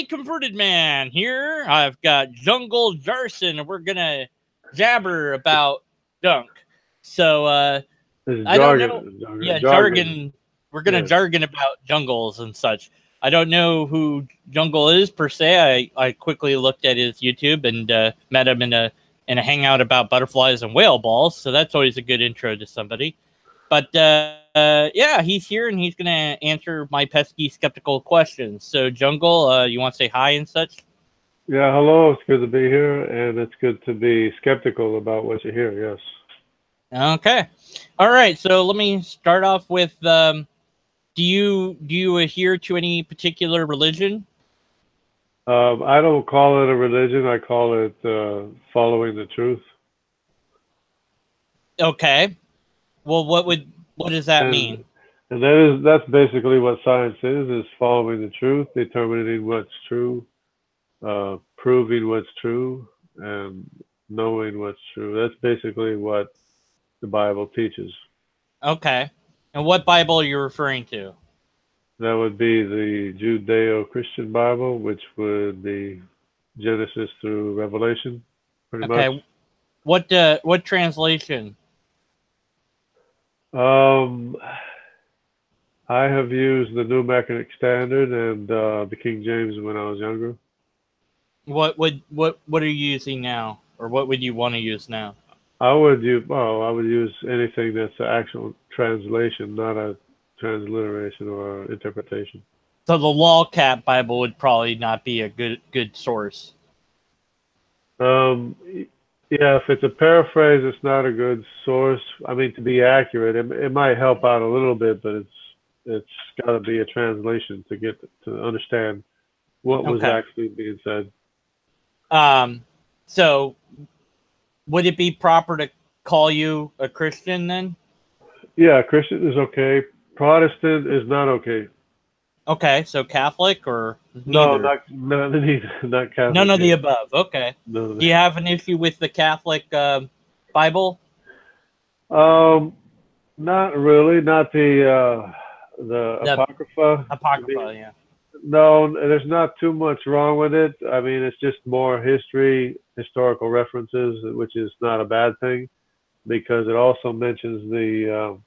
Converted Man here. I've got Jungle Jargon, and we're gonna jabber about Dunk. So I don't know. Yeah, jargon. We're gonna jargon about jungles and such. I don't know who Jungle is per se. I quickly looked at his YouTube and met him in a hangout about butterflies and whale balls. So that's always a good intro to somebody. But yeah, he's here and he's gonna answer my pesky skeptical questions. So Jungle, you want to say hi and such? Yeah, hello. It's good to be here, and it's good to be skeptical about what you hear. Yes. Okay. All right. So let me start off with: do you adhere to any particular religion? I don't call it a religion. I call it following the truth. Okay. Well, what does that mean? And that's basically what science is following the truth, determining what's true, proving what's true, and knowing what's true. That's basically what the Bible teaches. Okay. And what Bible are you referring to? That would be the Judeo-Christian Bible, which would be Genesis through Revelation, pretty much. What translation? I have used the New American Standard and the King James when I was younger. What are you using now, or what would you want to use now? I would use anything that's an actual translation, not a transliteration or interpretation. So the Lawcat Bible would probably not be a good source. Yeah, if it's a paraphrase, it's not a good source. I mean, to be accurate, it might help out a little bit, but it's got to be a translation to get to understand what was actually being said. So would it be proper to call you a Christian then? Yeah, Christian is okay. Protestant is not okay. Okay, so Catholic or neither? No, not Catholic. None of the above. Okay. Do you have an issue with the Catholic Bible? Not really. Not the Apocrypha. Apocrypha, yeah. No, there's not too much wrong with it. I mean, it's just more historical references, which is not a bad thing, because it also mentions the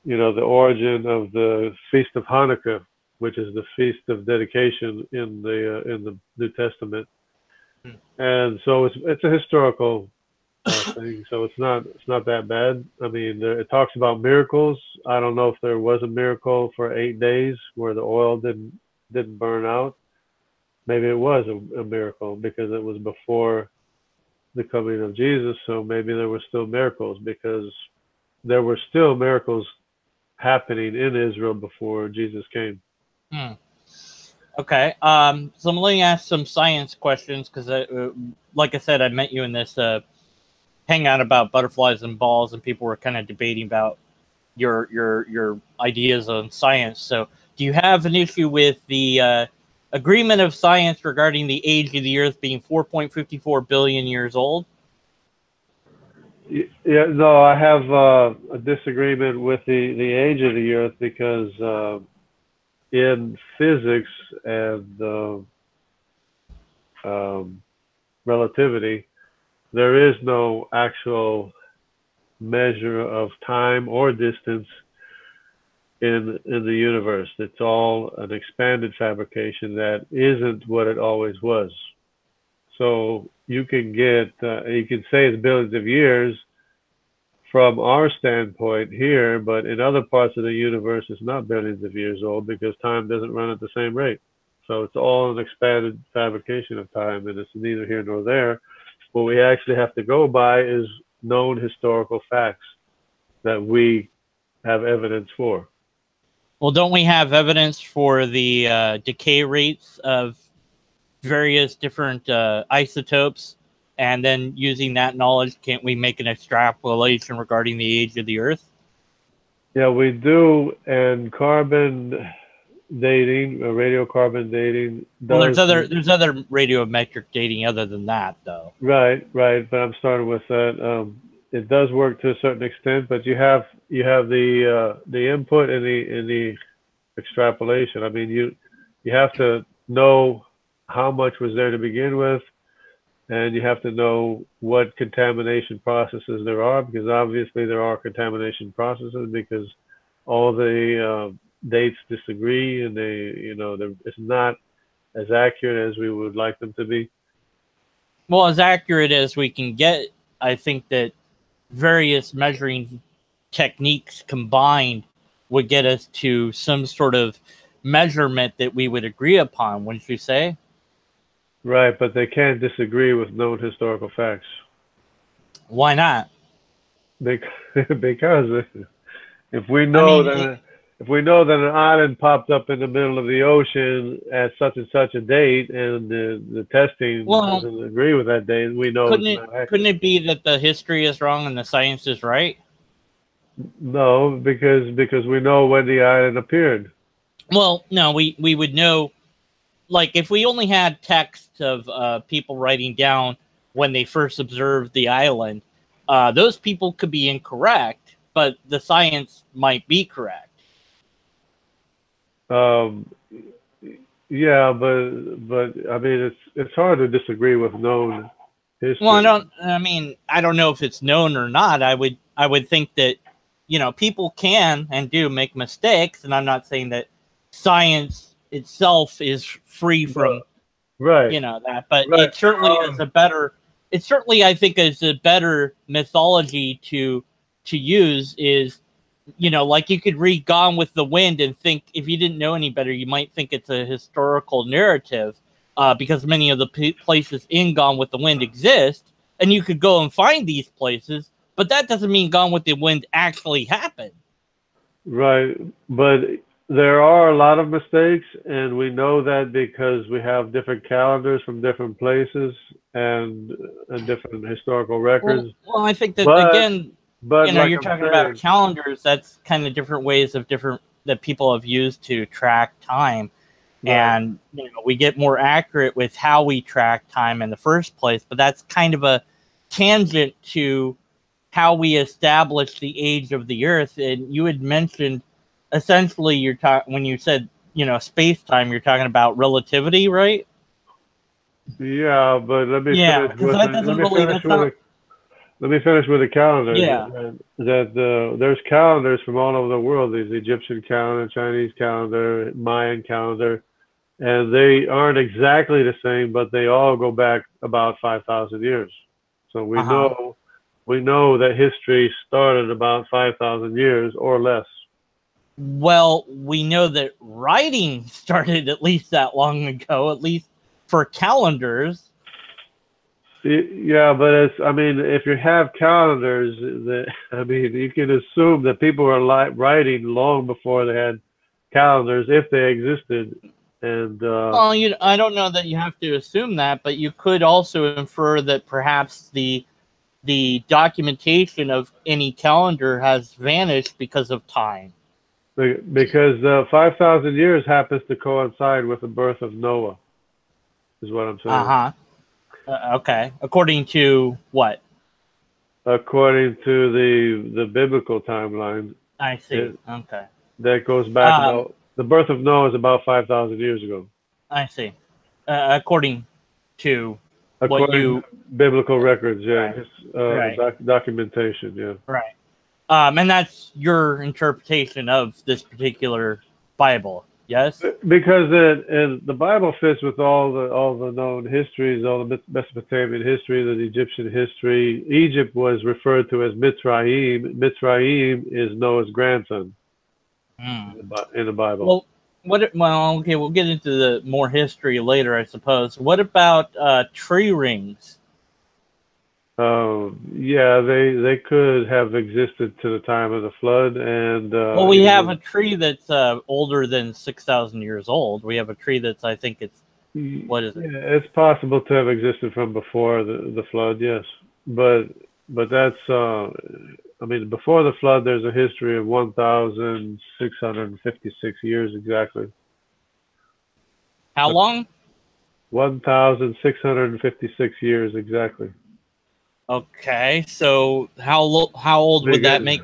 the origin of the Feast of Hanukkah, which is the feast of dedication in the New Testament, and so it's a historical thing. So it's not that bad. I mean, it talks about miracles. I don't know if there was a miracle for 8 days where the oil didn't burn out. Maybe it was a miracle because it was before the coming of Jesus. So maybe there were still miracles because there were still miracles happening in Israel before Jesus came. Okay. So let me ask some science questions because, like I said, I met you in this hangout about butterflies and balls, and people were kind of debating about your ideas on science. So, do you have an issue with the agreement of science regarding the age of the Earth being 4.54 billion years old? Yeah, no, I have a disagreement with the age of the Earth because in physics and relativity, there is no actual measure of time or distance in the universe. It's all an expanded fabrication that isn't what it always was. So you can say it's billions of years from our standpoint here, but in other parts of the universe, it's not billions of years old because time doesn't run at the same rate. So it's all an expanded fabrication of time, and it's neither here nor there. What we actually have to go by is known historical facts that we have evidence for. Well, don't we have evidence for the decay rates of various different isotopes? And then using that knowledge, can't we make an extrapolation regarding the age of the Earth? Yeah, we do. And carbon dating, radiocarbon dating. Well, there's other radiometric dating other than that, though. Right. But I'm starting with that. It does work to a certain extent, but you have the input and the extrapolation. I mean, you have to know how much was there to begin with, and you have to know what contamination processes there are, because obviously there are contamination processes, because all the dates disagree, and it's not as accurate as we would like them to be. Well, as accurate as we can get. I think that various measuring techniques combined would get us to some sort of measurement that we would agree upon, wouldn't you say? Right, but they can't disagree with known historical facts. Why not? Because if we know that an island popped up in the middle of the ocean at such and such a date, and the testing doesn't agree with that date, we know couldn't it be that the history is wrong and the science is right? No, because we know when the island appeared. Well, no, we would know. Like, if we only had text of people writing down when they first observed the island, those people could be incorrect, but the science might be correct. Yeah, but I mean, it's hard to disagree with known history. Well, I don't know if it's known or not. I would think that, people can and do make mistakes, and I'm not saying that science itself is free from, that, but it certainly is it certainly, I think, is a better mythology to use is, like you could read Gone with the Wind and think, if you didn't know any better, you might think it's a historical narrative, because many of the places in Gone with the Wind exist, and you could go and find these places, but that doesn't mean Gone with the Wind actually happened. Right, but there are a lot of mistakes, and we know that because we have different calendars from different places and different historical records. Well, I think that, again, but you're talking about calendars. That's kind of different ways that people have used to track time. Right. And we get more accurate with how we track time in the first place, but that's kind of a tangent to how we establish the age of the Earth. And you had mentioned, essentially, when you said space-time, you're talking about relativity, right? Yeah, but let me finish with the calendar. Yeah. There's calendars from all over the world. There's Egyptian calendar, Chinese calendar, Mayan calendar, and they aren't exactly the same, but they all go back about 5,000 years. So we know that history started about 5,000 years or less. Well, we know that writing started at least that long ago, at least for calendars. Yeah, but if you have calendars, you can assume that people were writing long before they had calendars, if they existed. And well, I don't know that you have to assume that, but you could also infer that perhaps the documentation of any calendar has vanished because of time. Because 5,000 years happens to coincide with the birth of Noah, is what I'm saying. Okay. According to what? According to the biblical timeline. I see. Okay. That goes back about the birth of Noah is about 5,000 years ago. I see. According to biblical records, yeah. Right. Documentation, yeah. Right. And that's your interpretation of this particular Bible, yes? Because the Bible fits with all the known histories, all the Mesopotamian history, the Egyptian history. Egypt was referred to as Mitzrayim. Mitzrayim is Noah's grandson in the Bible. Okay, we'll get into the more history later, I suppose. What about tree rings? Yeah, they could have existed to the time of the flood, and we have a tree that's older than 6,000 years old. We have a tree that's, I think what is it? Yeah, it's possible to have existed from before the flood, yes, but that's before the flood, there's a history of 1,656 years exactly. How long? 1,656 years exactly. Okay, so how old would that make?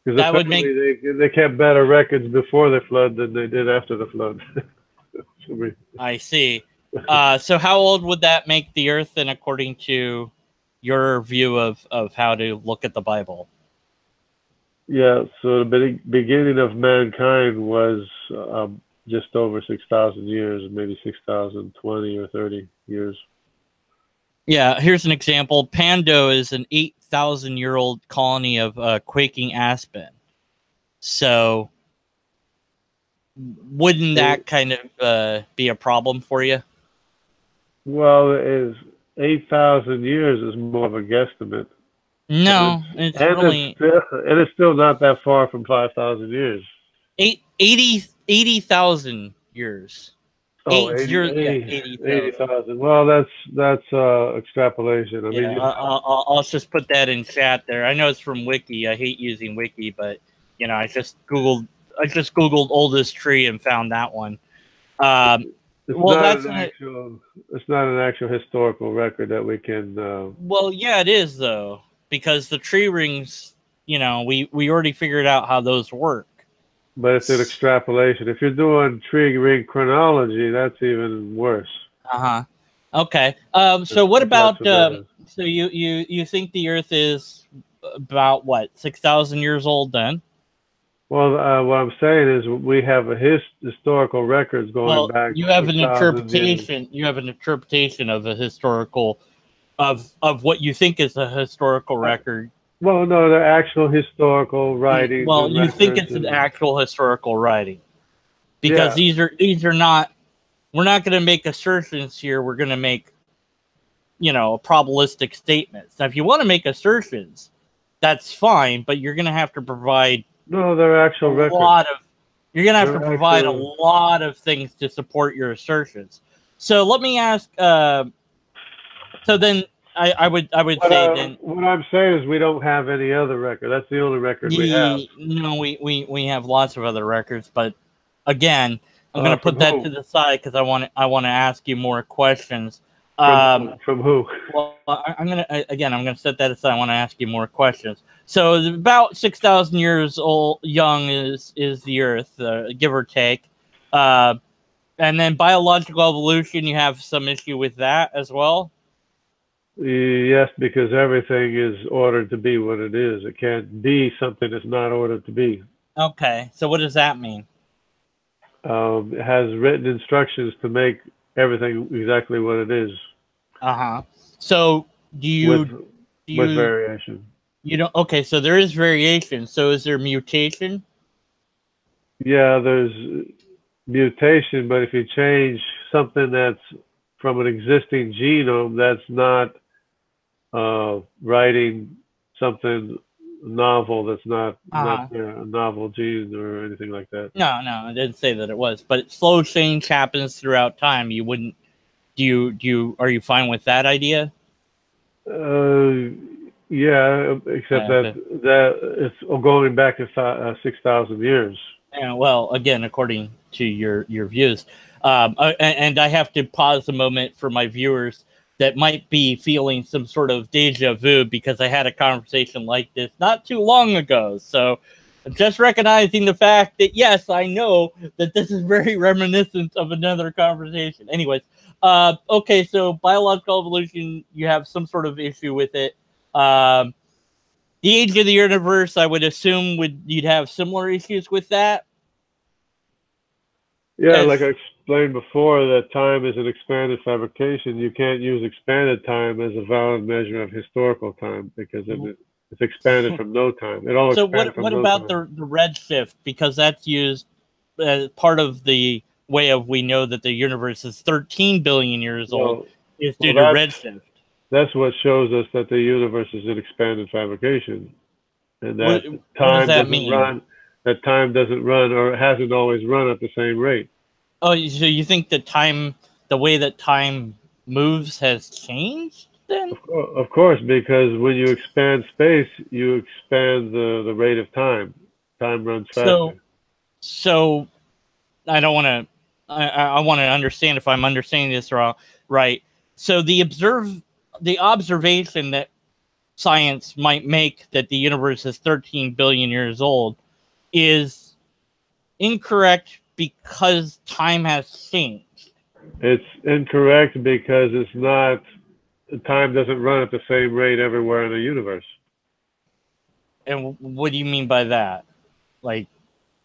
Because they kept better records before the flood than they did after the flood. I see. So how old would that make the Earth, then, according to your view of how to look at the Bible? Yeah, so the beginning of mankind was just over 6,000 years, maybe 6,020 or 30 years. Yeah, here's an example. Pando is an 8,000-year-old colony of quaking aspen. So wouldn't that kind of be a problem for you? Well, it is 8,000 years is more of a guesstimate. No, it's really... it's still not that far from 5,000 years. 80,000 years. Oh, 80,000. Well, that's extrapolation. I mean, I'll just put that in chat there. I know it's from Wiki. I hate using Wiki, but you know, I just googled oldest tree and found that one. It's not an actual historical record that we can. Well, yeah, it is though, because the tree rings. You know, we already figured out how those work. But it's an extrapolation. If you're doing tree ring chronology, that's even worse. Okay. So what about? So you think the Earth is about what, 6,000 years old then? Well, what I'm saying is we have a historical records going back. You have an interpretation. You have an interpretation of a historical, of what you think is a historical record. Well, no, the actual historical writing. Well, you think it's an actual historical writing, because these are not. We're not going to make assertions here. We're going to make, you know, probabilistic statements. Now, if you want to make assertions, that's fine, but you're going to have to provide. No, they're actual records. You're going to have to provide a lot of things to support your assertions. So let me ask. So then. I would say then. What I'm saying is we don't have any other record. That's the only record we have. No, we have lots of other records, but again, I'm going to put that to the side because I want to ask you more questions. From who? Well, I'm gonna set that aside. I want to ask you more questions. So about 6,000 years young is the Earth, give or take, and then biological evolution. You have some issue with that as well. Yes, because everything is ordered to be what it is. It can't be something that's not ordered to be. Okay, so what does that mean? It has written instructions to make everything exactly what it is. So with variation. You don't. Okay, so there is variation. So is there mutation? Yeah, there's mutation, but if you change something that's from an existing genome, that's not writing something novel, that's not a novel gene or anything like that. No, I didn't say that it was, but slow change happens throughout time. You wouldn't. Are you fine with that idea? Yeah, except that it's going back to 6,000 years. Yeah, well, again, according to your views, and I have to pause a moment for my viewers that might be feeling some sort of deja vu because I had a conversation like this not too long ago. So I'm just recognizing the fact that, yes, I know that this is very reminiscent of another conversation. Anyways, okay, so biological evolution, you have some sort of issue with it. The age of the universe, I would assume you'd have similar issues with that. Yeah, like I explained before, that time is an expanded fabrication. You can't use expanded time as a valid measure of historical time because it's expanded from no time. So what about the redshift? Because that's used as part of the way of we know that the universe is 13 billion years old is due to redshift. That's what shows us that the universe is an expanded fabrication, and that time doesn't run. That time doesn't run, or hasn't always run at the same rate. Oh, so you think the way that time moves has changed then? Of course, because when you expand space, you expand the rate of time. Time runs faster. So I don't want to. I want to understand if I'm understanding this right. So the observation that science might make that the universe is 13 billion years old is incorrect because time has changed. It's incorrect because it's not. Time doesn't run at the same rate everywhere in the universe. And what do you mean by that? Like,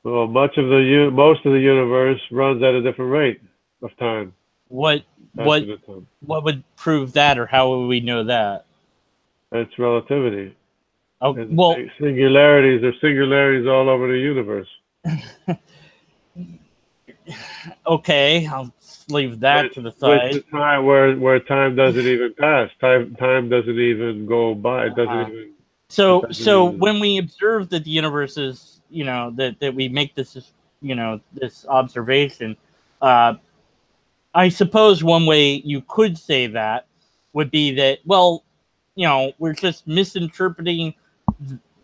well, most of the universe runs at a different rate of time. What would prove that, or how would we know that? It's relativity. Oh, and well, singularities. There's singularities all over the universe. Okay, I'll leave that to the side. With the time where time doesn't even pass. Time doesn't even go by. It doesn't even. So when we observe that the universe is, that we make this, this observation, I suppose one way you could say that would be that, well, we're just misinterpreting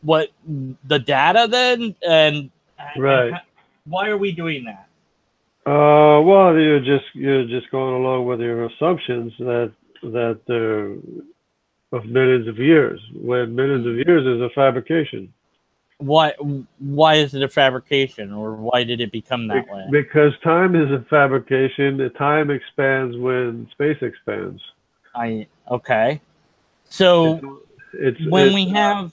what the data then, and right. Why are we doing that? Well, you're just going along with your assumptions that of millions of years, when millions of years is a fabrication. Why is it a fabrication, or why did it become that way? Because time is a fabrication. The time expands when space expands. Okay. So when we have,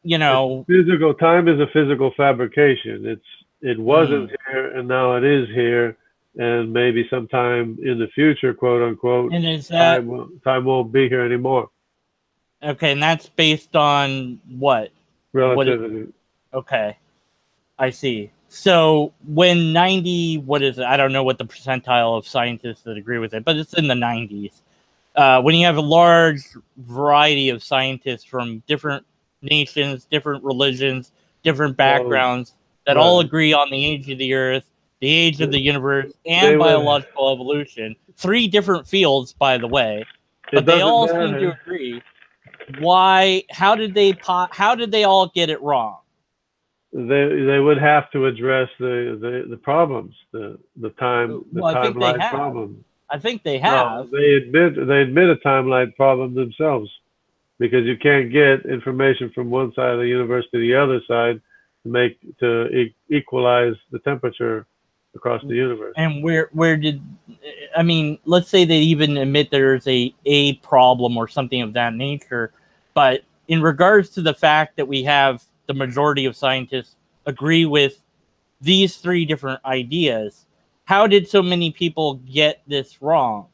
physical time is a physical fabrication. It wasn't here and now it is here, and maybe sometime in the future, quote unquote, and is that time won't be here anymore. Okay, and that's based on what? Relativity. Okay, I see. So when 90, what is it? I don't know what the percentile of scientists that agree with it, but it's in the 90s. When you have a large variety of scientists from different nations, different religions, different backgrounds, that all agree on the age of the Earth, the age of the universe, and biological evolution. 3 different fields, by the way, but they all seem to agree. Why? How did they all get it wrong? They would have to address the problems, the timeline problem. I think they have. No, they admit a timeline problem themselves, because you can't get information from one side of the universe to the other side to equalize the temperature across the universe. And let's say they even admit there's a problem or something of that nature, but in regards to the fact that we have the majority of scientists agree with these 3 different ideas, how did so many people get this wrong?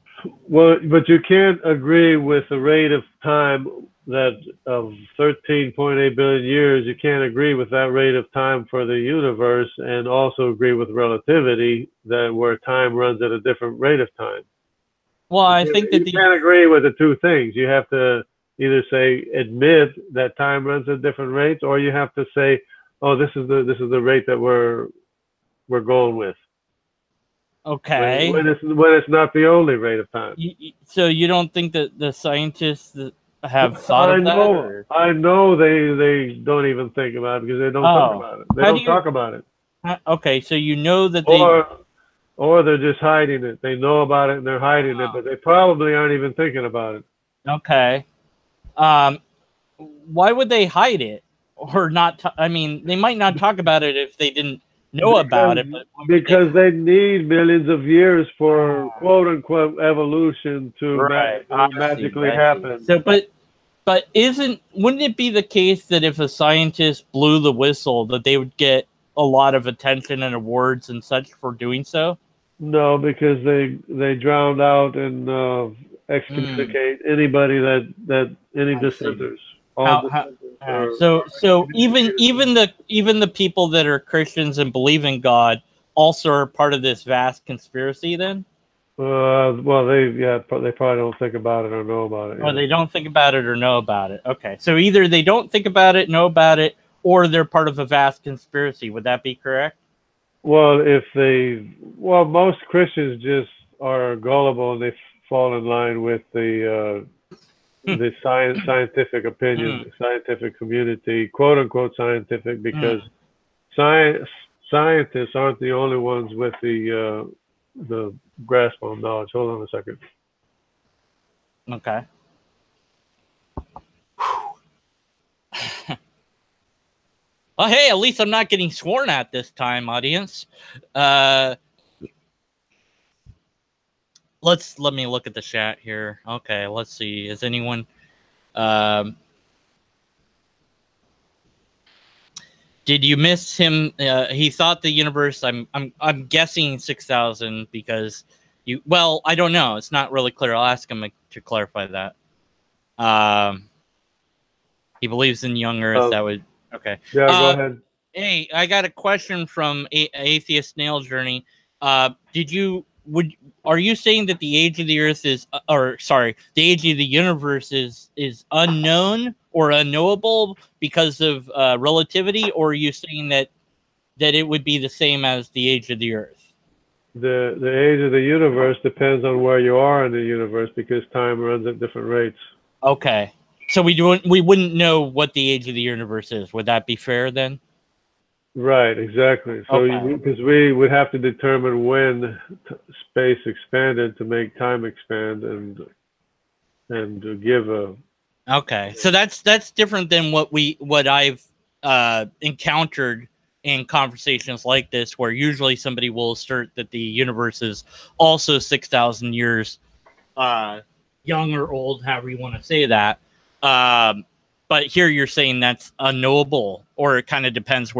Well, but you can't agree with the rate of time that of 13.8 billion years. You can't agree with that rate of time for the universe and also agree with relativity, that where time runs at a different rate of time. Well, I think that you can't agree with the 2 things. You have to either admit that time runs at different rates, or you have to say, oh, this is the rate that we're going with. Okay. When it's not the only rate of time. So you don't think that the scientists have thought of that? I know they don't even think about it, because they don't talk about it. They don't talk about it. Okay, so you know that they... Or they're just hiding it. They know about it and they're hiding it, but they probably aren't even thinking about it. Okay. Why would they hide it? Or not? They might not talk about it if they didn't know about it. But because they need millions of years for quote unquote evolution to magically happen. So, but wouldn't it be the case that if a scientist blew the whistle, that they would get a lot of attention and awards and such for doing so? No, because they drowned out and excommunicate anybody that any dissenters. So even the people that are Christians and believe in God also are part of this vast conspiracy then? Well, they probably don't think about it or know about it. Or they don't think about it or know about it. Okay, so either they don't think about it, know about it, or they're part of a vast conspiracy. Would that be correct? Well, most Christians just are gullible and they fall in line with the scientific opinion, scientific community, quote unquote scientific, because scientists aren't the only ones with the grasp on knowledge. Hold on a second. Okay. Well, hey, at least I'm not getting sworn at this time, audience. let me look at the chat here. Okay, let's see. Is anyone did you miss him? He thought the universe. I'm guessing 6,000 because you. Well, I don't know. It's not really clear. I'll ask him to clarify that. He believes in young Earth. That would okay. Yeah, go ahead. Hey, I got a question from Atheist Snail Journey. Are you saying that the age of the Earth is, the age of the universe is unknown or unknowable because of relativity, or are you saying that it would be the same as the age of the Earth? The age of the universe depends on where you are in the universe because time runs at different rates. Okay, so we wouldn't know what the age of the universe is. Would that be fair then? Right, exactly. So because we would have to determine when space expanded to make time expand and to give a. Okay, so that's different than what I've encountered in conversations like this, where usually somebody will assert that the universe is also 6,000 years young or old, however you want to say that. But here you're saying that's unknowable, or it kind of depends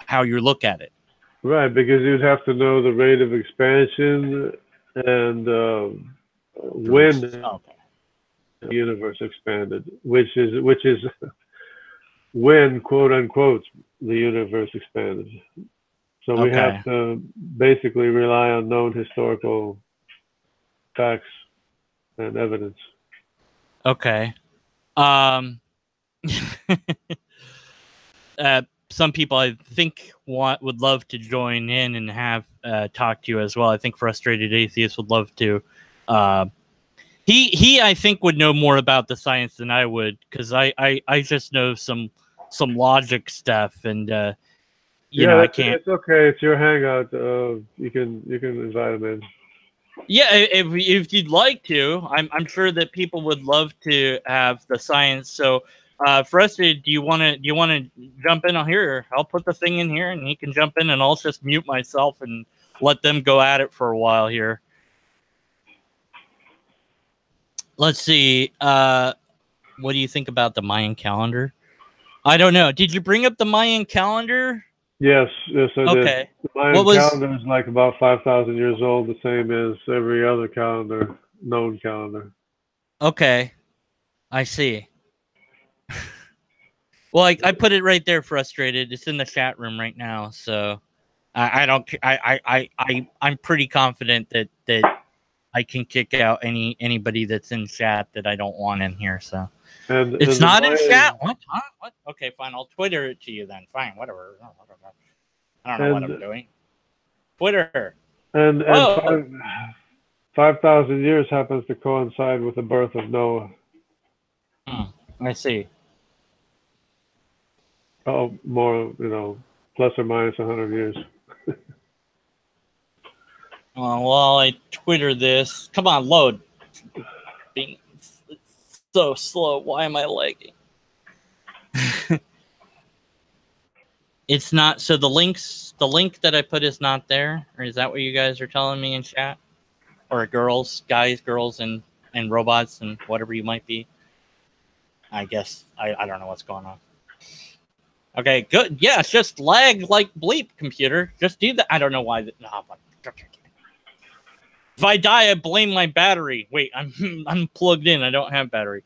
how you look at it. Right, because you'd have to know the rate of expansion and when the universe expanded, which is when, quote unquote, the universe expanded. So we have to basically rely on known historical facts and evidence. Okay. Some people I think would love to join in and have talk to you as well. I think Frustrated Atheist would love to. He I think would know more about the science than I would, because I just know some logic stuff, and you know, I can't. It's okay. It's your hangout. You can invite him in. Yeah, if you'd like to, I'm sure that people would love to have the science. So, Frustrated, do you want to jump in on here? I'll put the thing in here, and he can jump in, and I'll just mute myself and let them go at it for a while here. Let's see. What do you think about the Mayan calendar? I don't know. Did you bring up the Mayan calendar? Yes, I did. Okay. The Mayan calendar is like about 5,000 years old, the same as every other calendar, known calendar. Okay, I see. Well, I put it right there, Frustrated. It's in the chat room right now, so I'm pretty confident that I can kick out anybody that's in chat that I don't want in here. So it's not in chat. What? Huh? What? Okay, fine. I'll Twitter it to you then. Fine, whatever. I don't know what I'm doing. Twitter. And 5,000 years happens to coincide with the birth of Noah. I see. Oh, more, plus or minus 100 years. While I Twitter this, come on, load. Being so slow. Why am I lagging? It's not. So the link that I put is not there, or is that what you guys are telling me in chat? Or girls, and robots, and whatever you might be. I guess I don't know what's going on. Okay, good. Yeah, it's just lag like bleep, computer. Just do that. I don't know why. If I die, I blame my battery. Wait, I'm plugged in. I don't have battery.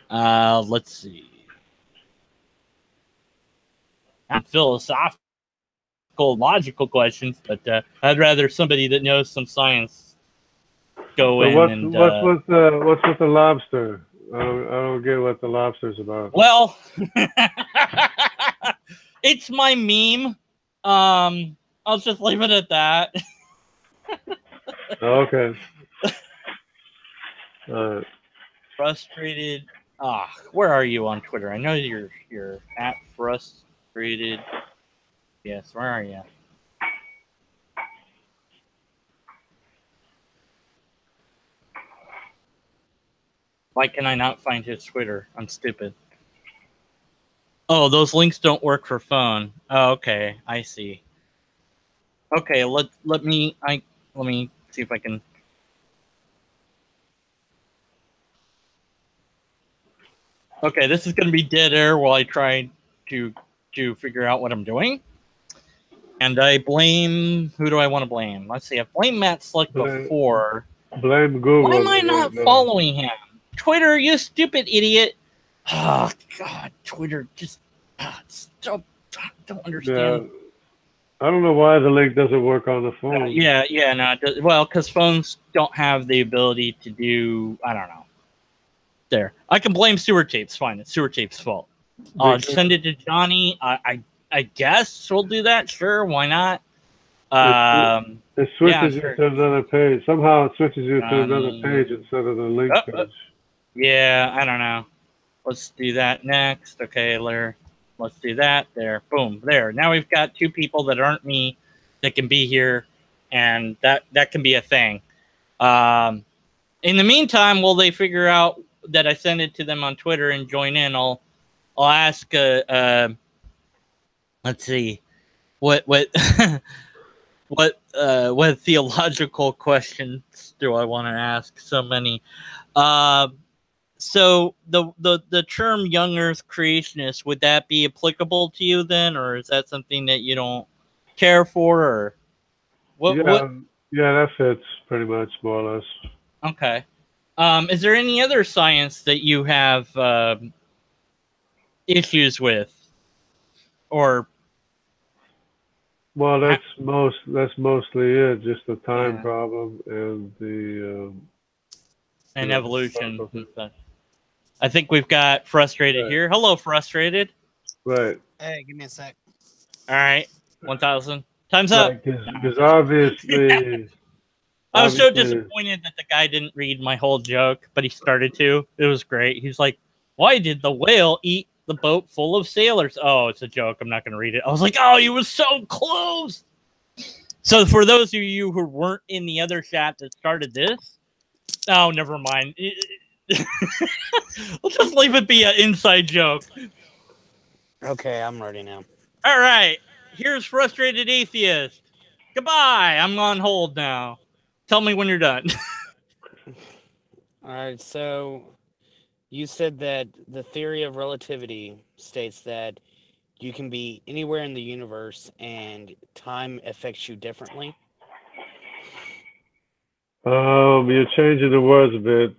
Let's see. Not philosophical, logical questions, but I'd rather somebody that knows some science go in. What's with the lobster? I don't get what the lobster's about. Well, it's my meme. I'll just leave it at that. Okay. All right. Frustrated. Where are you on Twitter? I know you're at Frustrated. Yes, where are you? Why can I not find his Twitter? I'm stupid. Oh, those links don't work for phone. Oh, okay. I see. Okay, let me see if I can. Okay, this is going to be dead air while I try to figure out what I'm doing. And I blame, who do I want to blame? Let's see, I blame Matt Slick before. Blame Google. Why am I not following him? Twitter, you stupid idiot. Oh, God, Twitter, just don't understand. Yeah. I don't know why the link doesn't work on the phone. No, well, because phones don't have the ability to do, I don't know. There. I can blame Sewer Tapes, fine, it's Sewer Tapes' fault. Send it to Johnny, I guess we'll do that, sure, why not? It switches you to another page. Somehow it switches you to another page instead of the link page. Yeah, I don't know. Let's do that next. Okay, let's do that. There, boom, there. Now we've got two people that aren't me that can be here, and that can be a thing. In the meantime, while they figure out that I send it to them on Twitter and join in, I'll ask. Let's see, what what theological questions do I want to ask? So many. So the term young Earth creationist, would that be applicable to you then, or is that something that you don't care for, or what? Yeah, that fits pretty much more or less. Okay. Is there any other science that you have issues with, or? Well, that's mostly it. Just the time problem and the and evolution. I think we've got Frustrated here. Hello, Frustrated. Right. Hey, give me a sec. All right, 1,000 times up. Because obviously, I was so disappointed that the guy didn't read my whole joke, but he started to. It was great. He's like, "Why did the whale eat the boat full of sailors?" Oh, it's a joke. I'm not going to read it. I was like, "Oh, you was so close." So for those of you who weren't in the other chat that started this, oh, never mind. We'll just leave it be an inside joke. Okay, I'm ready now. All right. Here's Frustrated Atheist. Goodbye. I'm on hold now. Tell me when you're done. All right, so you said that the theory of relativity states that you can be anywhere in the universe and time affects you differently. You're changing the words a bit.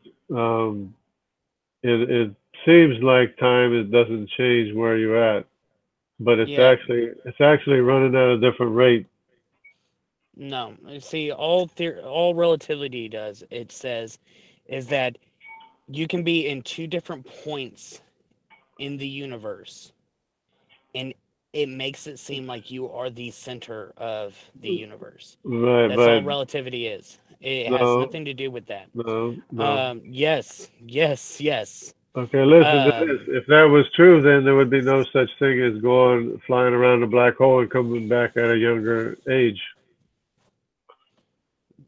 It seems like time doesn't change where you're at, but it's actually running at a different rate. No, see, all relativity does, it says, is that you can be in two different points in the universe, and it makes it seem like you are the center of the universe. Right, that's all relativity is. It has nothing to do with that. No. Yes. Okay, listen to this. If that was true, then there would be no such thing as flying around a black hole and coming back at a younger age.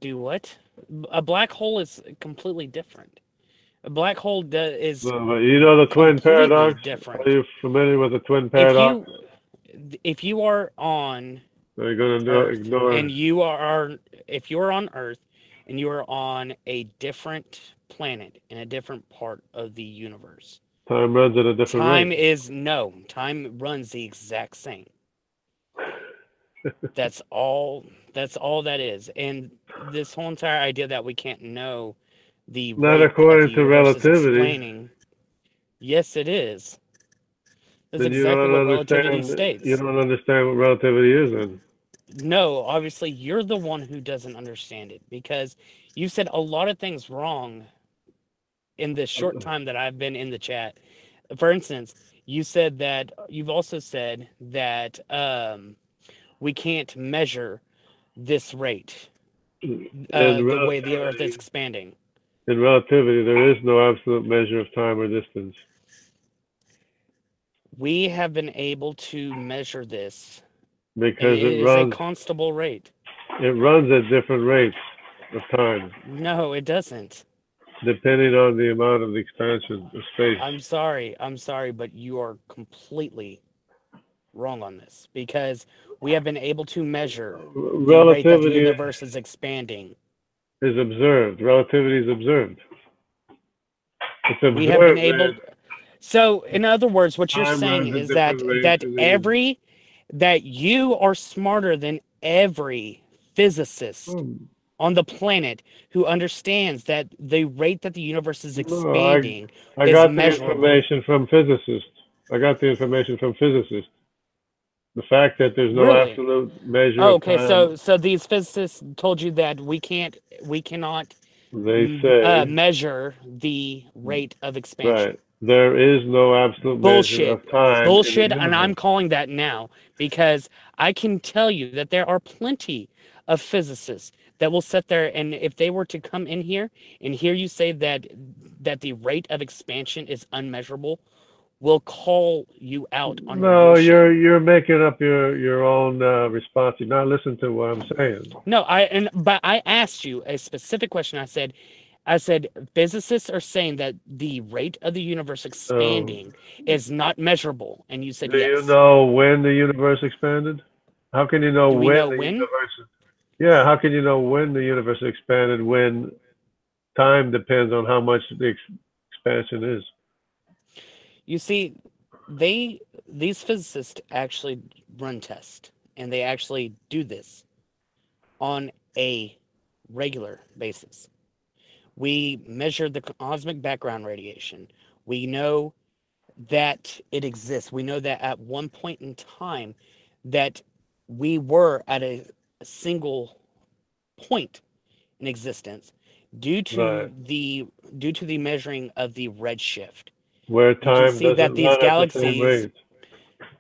Do what? A black hole is completely different. A black hole is. No, you know the twin paradox? Different. Are you familiar with the twin paradox? If you are on Are you going to ignore and if you're on Earth and you are on a different planet in a different part of the universe, time runs at a different rate. Time runs the exact same. That's all that is. And this whole entire idea that we can't know the not according to relativity. Yes, it is. That's then exactly what relativity states. You don't understand what relativity is, then. No, obviously you're the one who doesn't understand it, because you said a lot of things wrong in the short time that I've been in the chat. For instance, you've also said that we can't measure this rate, the way the Earth is expanding. In relativity, there is no absolute measure of time or distance. We have been able to measure this because it runs a constable rate. It runs at different rates of time. No, it doesn't. Depending on the amount of expansion of space. I'm sorry, but you are completely wrong on this because we have been able to measure the rate that the Relativity universe is expanding. is observed. Relativity is observed. It's observed. We have been able. So, in other words, what you're saying is that that you are smarter than every physicist on the planet who understands that the rate that the universe is expanding I got the information from physicists. I got the information from physicists. The fact that there's no absolute measure of time. Okay, so these physicists told you that we cannot they say measure the rate of expansion. Right. There is no absolute measure of time. Bullshit, and I'm calling that now because I can tell you that there are plenty of physicists that will sit there, and if they were to come in here and hear you say that the rate of expansion is unmeasurable, will call you out on no, you're making up your own response. You're not listening to what I'm saying. No, but I asked you a specific question. I said physicists are saying that the rate of the universe expanding is not measurable, and you said yes. Do you know when the universe expanded? How can you know when the universe? Yeah, how can you know when the universe expanded when time depends on how much the expansion is? You see, these physicists actually run tests, and they actually do this on a regular basis. We measure the cosmic background radiation. We know that it exists. We know that at one point in time that we were at a single point in existence due to the measuring of the redshift. Where time doesn't run at the same rate.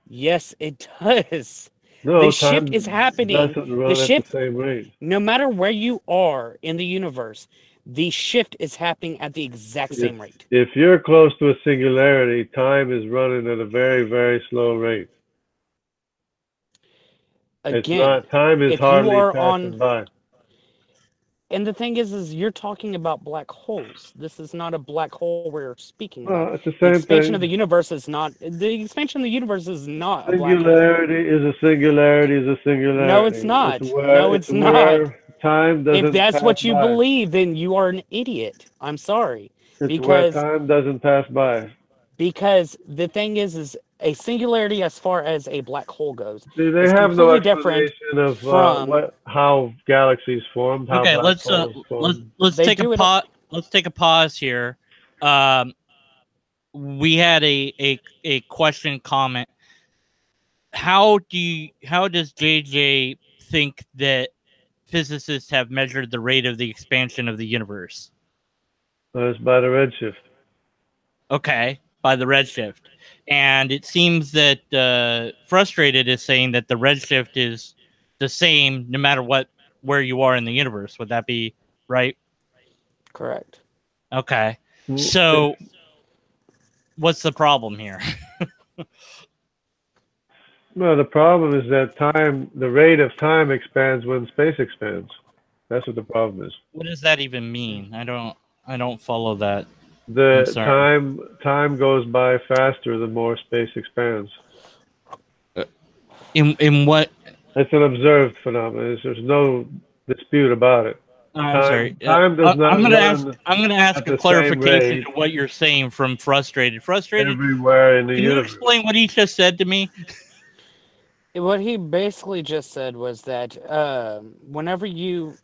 Yes, it does. No, the shift is happening. Doesn't run at the same rate. No matter where you are in the universe, the shift is happening at the exact same rate. If you're close to a singularity, time is running at a very, very slow rate. Again, time is hardly passing by. And the thing is you're talking about black holes. This is not a black hole we're speaking about. It's the same expansion thing. Of the universe is not. The expansion of the universe is not. Singularity is a singularity is a singularity. No, it's not. No, it's not. Time doesn't. If that's what you believe, then you are an idiot. I'm sorry. Because where time doesn't pass by. Because the thing is a singularity as far as a black hole goes. See, they have no explanation of how galaxies formed. Okay, let's take a pause. Let's take a pause here. We had a question comment. How does JJ think that physicists have measured the rate of the expansion of the universe? It's by the redshift. Okay, by the redshift. And it seems that Frustrated is saying that the redshift is the same no matter where you are in the universe. Would that be right? Correct. Okay. So what's the problem here? No, the problem is that the rate of time expands when space expands. That's what the problem is. What does that even mean? I don't follow that. The time goes by faster the more space expands. In what? It's an observed phenomenon. There's no dispute about it. I'm sorry. Time does not. I'm going to ask a clarification to what you're saying from Frustrated. Frustrated. Everywhere in the universe. Can you explain what he just said to me? What he basically just said was that whenever you,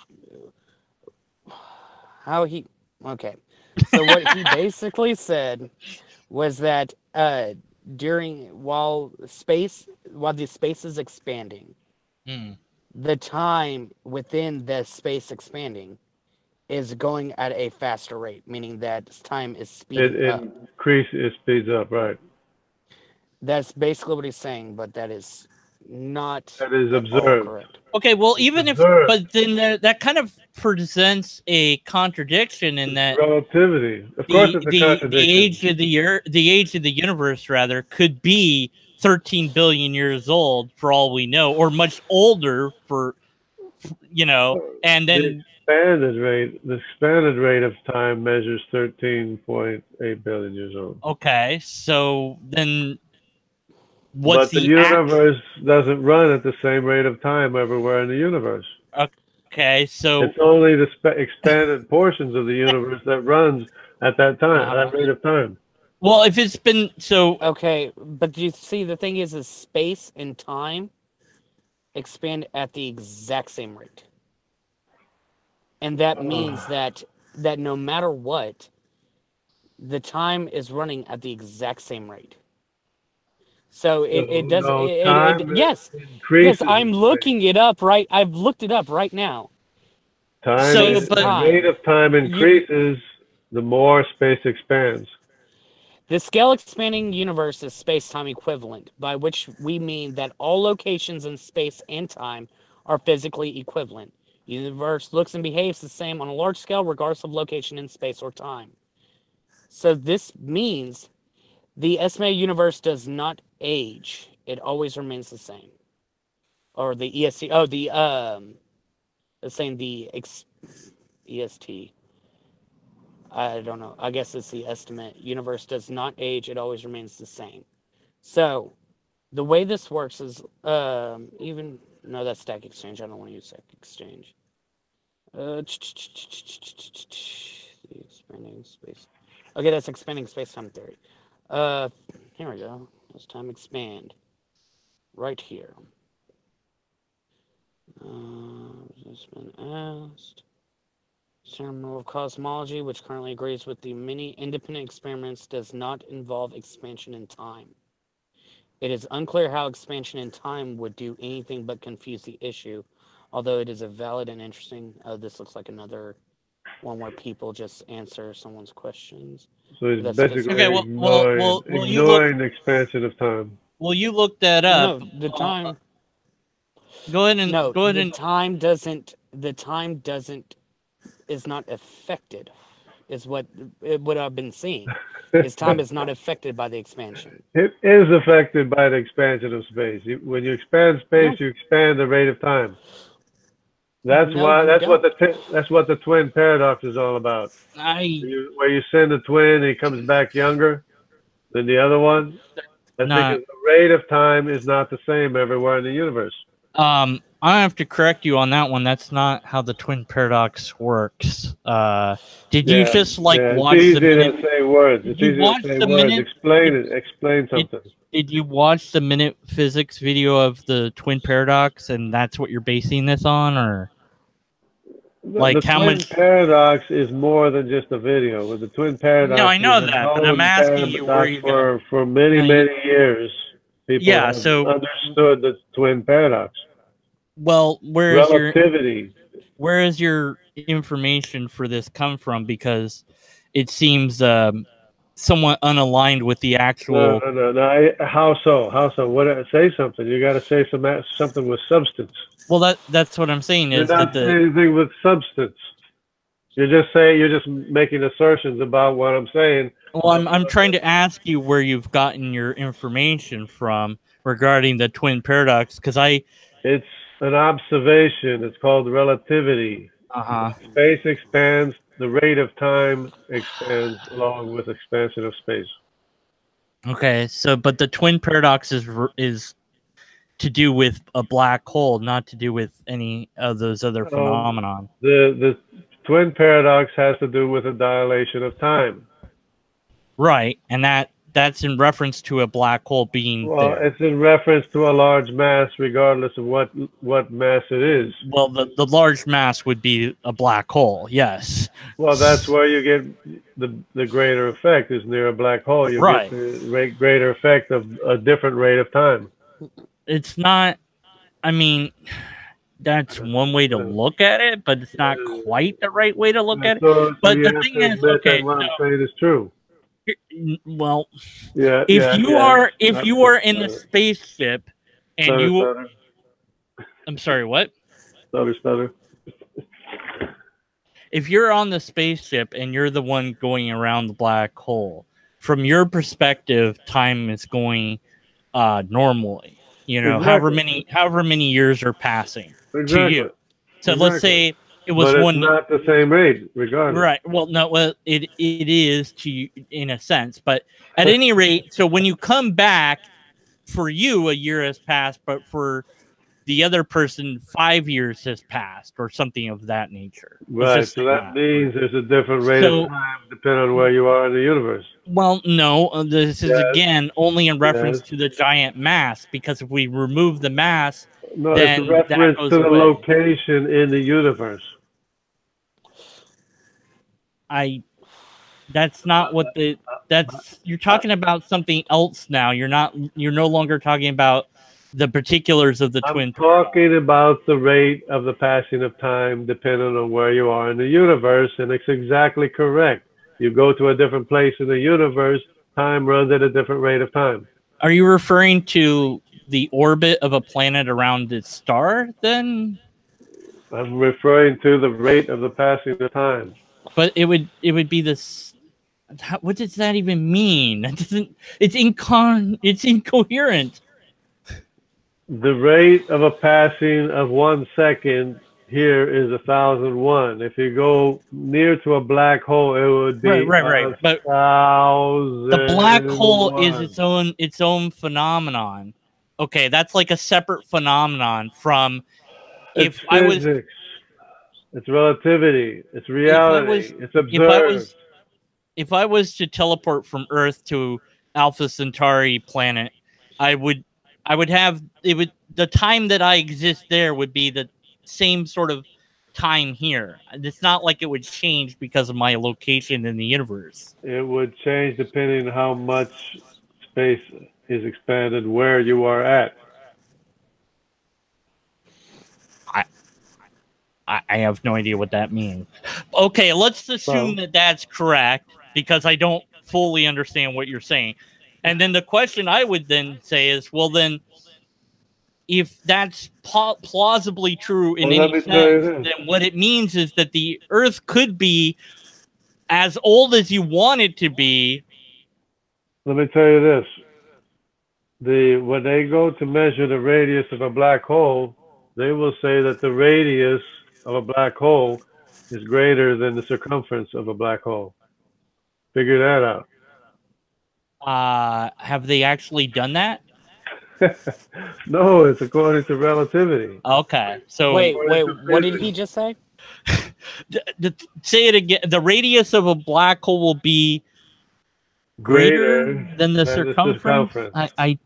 So what he basically said was that while the space is expanding, the time within the space expanding is going at a faster rate, meaning that time is speeding up. It speeds up, right? That's basically what he's saying, but that is not. That is observed. Correct. Okay, well, but then that kind of presents a contradiction in that relativity. Of course, it's a contradiction. The age of the universe, rather, could be 13 billion years old for all we know, or much older for, and then the expanded rate of time measures 13.8 billion years old. Okay, so then What's the universe doesn't run at the same rate of time everywhere in the universe. Okay, so it's only the expanded portions of the universe that runs at that time, that rate of time. Well, if it's been so... Okay, but you see, the thing is space and time expand at the exact same rate. And that means that no matter what, the time is running at the exact same rate. So it doesn't. Yes, I'm looking it up right. I've looked it up right now. The rate of time increases, the more space expands. The scale expanding universe is space-time equivalent, by which we mean that all locations in space and time are physically equivalent. The universe looks and behaves the same on a large scale, regardless of location in space or time. So this means the estimated universe does not age. It always remains the same. Or the EST. Oh, it's saying the EST. I don't know. I guess it's the estimate. Universe does not age. It always remains the same. So the way this works is no, that's stack exchange. I don't want to use stack exchange. The expanding space. Okay, that's expanding space-time theory. Here we go. Let's time expand. Right here. This been asked. Terminal of cosmology, which currently agrees with the many independent experiments, does not involve expansion in time. It is unclear how expansion in time would do anything but confuse the issue, although it is a valid and interesting... this looks like another one where people just answer someone's questions. So it's basically ignoring the expansion of time. Well, you look that up. No, the time... Go ahead and... No, go ahead the and... time doesn't... The time doesn't... is not affected, is what I've been seeing. His time is not affected by the expansion. It is affected by the expansion of space. When you expand space, you expand the rate of time. That's what the twin paradox is all about. Where you send a twin and he comes back younger than the other one. That's because the rate of time is not the same everywhere in the universe. I have to correct you on that one. That's not how the twin paradox works. Did you just watch the minute? Say words. It's easy to say words. Explain it. Explain something. Did you watch the minute physics video of the twin paradox, and that's what you're basing this on, or like the twin paradox is more than just a video? With the twin paradox, no, I know that, but I'm asking you where you for many years. People have understood the twin paradox. Well, where is your information for this come from? Because it seems somewhat unaligned with the actual. No. How so? Say something. You got to say something with substance. Well, that's what I'm saying. You're not saying anything with substance. You're just making assertions about what I'm saying. Well, I'm trying to ask you where you've gotten your information from regarding the twin paradox, because it's an observation. It's called relativity. Space expands, the rate of time expands along with expansion of space. Okay, so but the twin paradox is to do with a black hole, not to do with any of those other phenomenon. The twin paradox has to do with a dilation of time. Right, and that's in reference to a black hole being there. It's in reference to a large mass, regardless of what mass it is. Well, the large mass would be a black hole, yes. Well, that's where you get the greater effect is near a black hole. You get the greater effect of a different rate of time. It's not, I mean, that's one way to look at it, but it's not quite the right way to look at it. But the thing is, what I'm saying is true. Well, if you are in the spaceship and I'm sorry, what? Stutter. If you're on the spaceship and you're the one going around the black hole, from your perspective, time is going normally. You know, however many years are passing to you. So let's say it was but it's not the same rate, regardless. Right. Well, no. Well, it is to you in a sense, but at any rate, so when you come back, for you, a year has passed, but for the other person, 5 years has passed, or something of that nature. Right. So that means there's a different rate of time depending on where you are in the universe. Well, no, this is again only in reference to the giant mass, because if we remove the mass, no, then it's a reference to the location in the universe. That's not what you're talking about something else now. You're no longer talking about the particulars of the twin. I'm talking about the rate of the passing of time depending on where you are in the universe, and it's exactly correct. You go to a different place in the universe, time runs at a different rate of time. Are you referring to the orbit of a planet around its star, then? I'm referring to the rate of the passing of time. But it would be this. What does that even mean? That doesn't. It's incoherent. The rate of a passing of 1 second here is 1001. If you go near to a black hole, it would be right. But the black hole is its own phenomenon. Okay, that's like a separate phenomenon from. It's physics. It's relativity. It's reality. It's observed. If I was to teleport from Earth to Alpha Centauri planet, the time that I exist there would be the same sort of time here. It's not like it would change because of my location in the universe. It would change depending on how much space is expanded where you are at. I have no idea what that means. Okay, let's assume that that's correct, because I don't fully understand what you're saying. And then the question I would then say is, well, then, if that's plausibly true in any sense, then what it means is that the Earth could be as old as you want it to be. Let me tell you this. When they go to measure the radius of a black hole, they will say that the radius of a black hole is greater than the circumference of a black hole. Figure that out. Have they actually done that? No, it's according to relativity. Okay. So wait, what did he just say? Say it again. The radius of a black hole will be greater than the circumference. What? I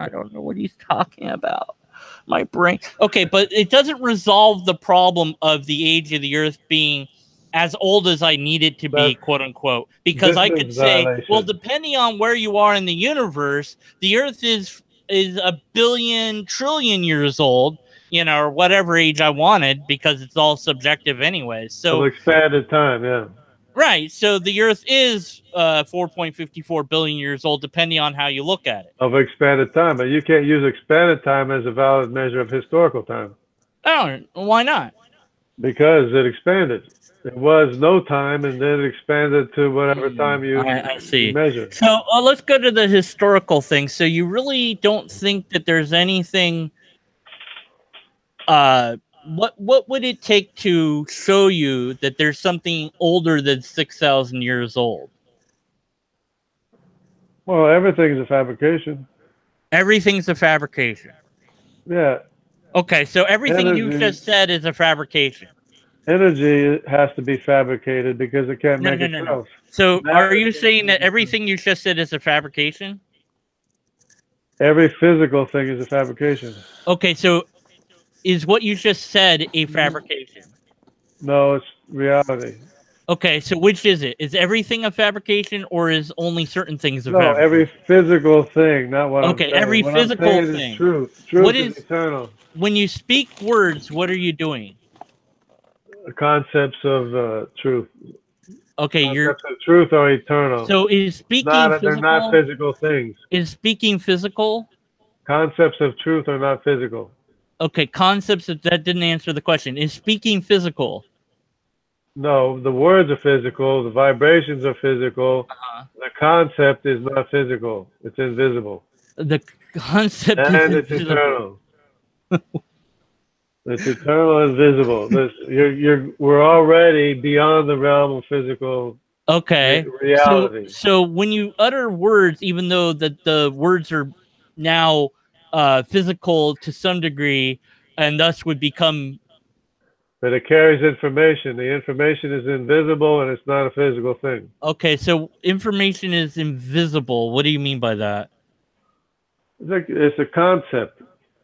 don't know what he's talking about. My brain. Okay, but it doesn't resolve the problem of the age of the Earth being as old as I need it to be, quote unquote, because I could say, well, depending on where you are in the universe, the Earth is a billion trillion years old, or whatever age I wanted, because it's all subjective anyway. So expanded time, yeah. Right. So the Earth is 4.54 billion years old, depending on how you look at it. Of expanded time, but you can't use expanded time as a valid measure of historical time. Oh, why not? Because it expanded. It was no time, and then it expanded to whatever time you measure. So let's go to the historical thing. So you really don't think that there's anything... What would it take to show you that there's something older than 6,000 years old? Well, everything's a fabrication. Everything's a fabrication. Yeah. Okay, so everything you just said is a fabrication. Energy has to be fabricated because it can't make itself. No. So are you saying that everything you just said is a fabrication? Every physical thing is a fabrication. Okay, so is what you just said a fabrication? No, it's reality. Okay, so which is it? Is everything a fabrication, or is only certain things a fabrication? No, every physical thing, not what I'm saying. Okay, every physical thing. Is truth. Truth is eternal. When you speak words, what are you doing? Concepts of truth. Okay, concepts of truth are eternal. So is speaking physical? They're not physical things. Is speaking physical? Concepts of truth are not physical. Okay, concepts that didn't answer the question. Is speaking physical? No, the words are physical. The vibrations are physical. The concept is not physical. It's invisible. The concept and it's eternal. It's eternal and visible. We're already beyond the realm of physical. Okay. Reality. So when you utter words, even though the words are now physical to some degree, and thus would become. But it carries information. The information is invisible, and it's not a physical thing. Okay, so information is invisible. What do you mean by that? It's a concept.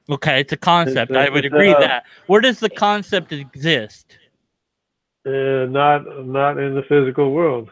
Okay, it's a concept. I would agree that. Where does the concept exist? Not in the physical world.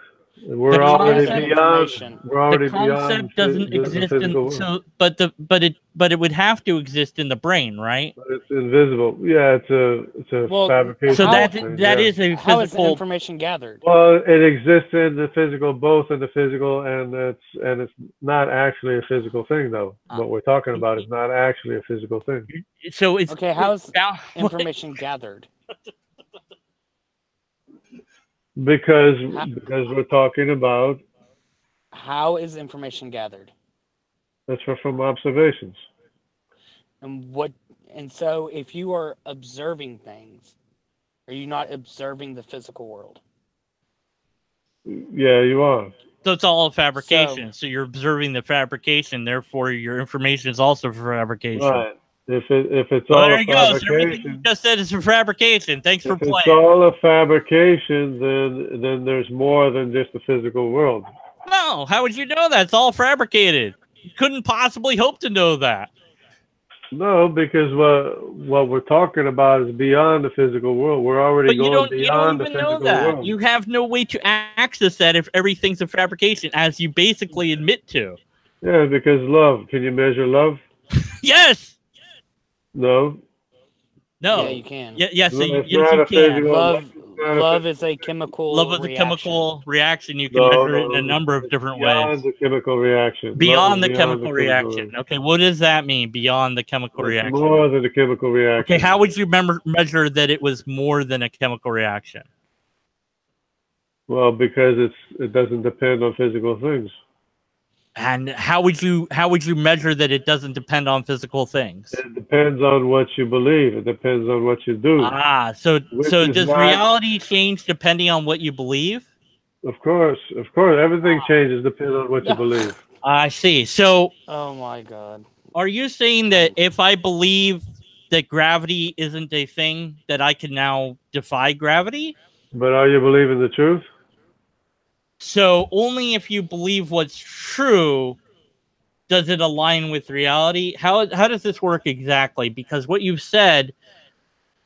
We're already beyond. We're already beyond. The concept doesn't exist in so, but it would have to exist in the brain, right? But it's invisible. Yeah, it's a fabrication. So that is a physical. How is the information gathered? Well, it exists in the physical, both in the physical, and it's not actually a physical thing, though. What we're talking about is not actually a physical thing. So it's okay. How's information gathered? Because we're talking about. How is information gathered? That's from observations. And so if you are observing things, are you not observing the physical world? Yeah, you are. So it's all a fabrication. So you're observing the fabrication, therefore your information is also for fabrication. Right. If it's all there a you fabrication, go. So everything you just said is a fabrication. Thanks for playing. If it's all a fabrication, then there's more than just the physical world. No, how would you know that? It's all fabricated. You couldn't possibly hope to know that. No, because what we're talking about is beyond the physical world. We're already going beyond the physical world. You have no way to access that if everything's a fabrication, as you basically admit to. Yeah, because love. Can you measure love? Yes. No. No. Yeah, you can. Yes, you can. Love is a chemical. Love is a chemical reaction. You can measure it in a number of different ways. Beyond the chemical reaction. Beyond the chemical reaction. Okay, what does that mean? Beyond the chemical reaction. More than a chemical reaction. Okay, how would you measure that it was more than a chemical reaction? Well, because it doesn't depend on physical things. And how would you measure that it doesn't depend on physical things? It depends on what you believe. It depends on what you do. So does reality change depending on what you believe? Of course. Everything changes depending on what you believe. I see. So, oh my God. Are you saying that if I believe that gravity isn't a thing, that I can now defy gravity? But are you believing the truth? So only if you believe what's true does it align with reality. How does this work exactly? Because what you've said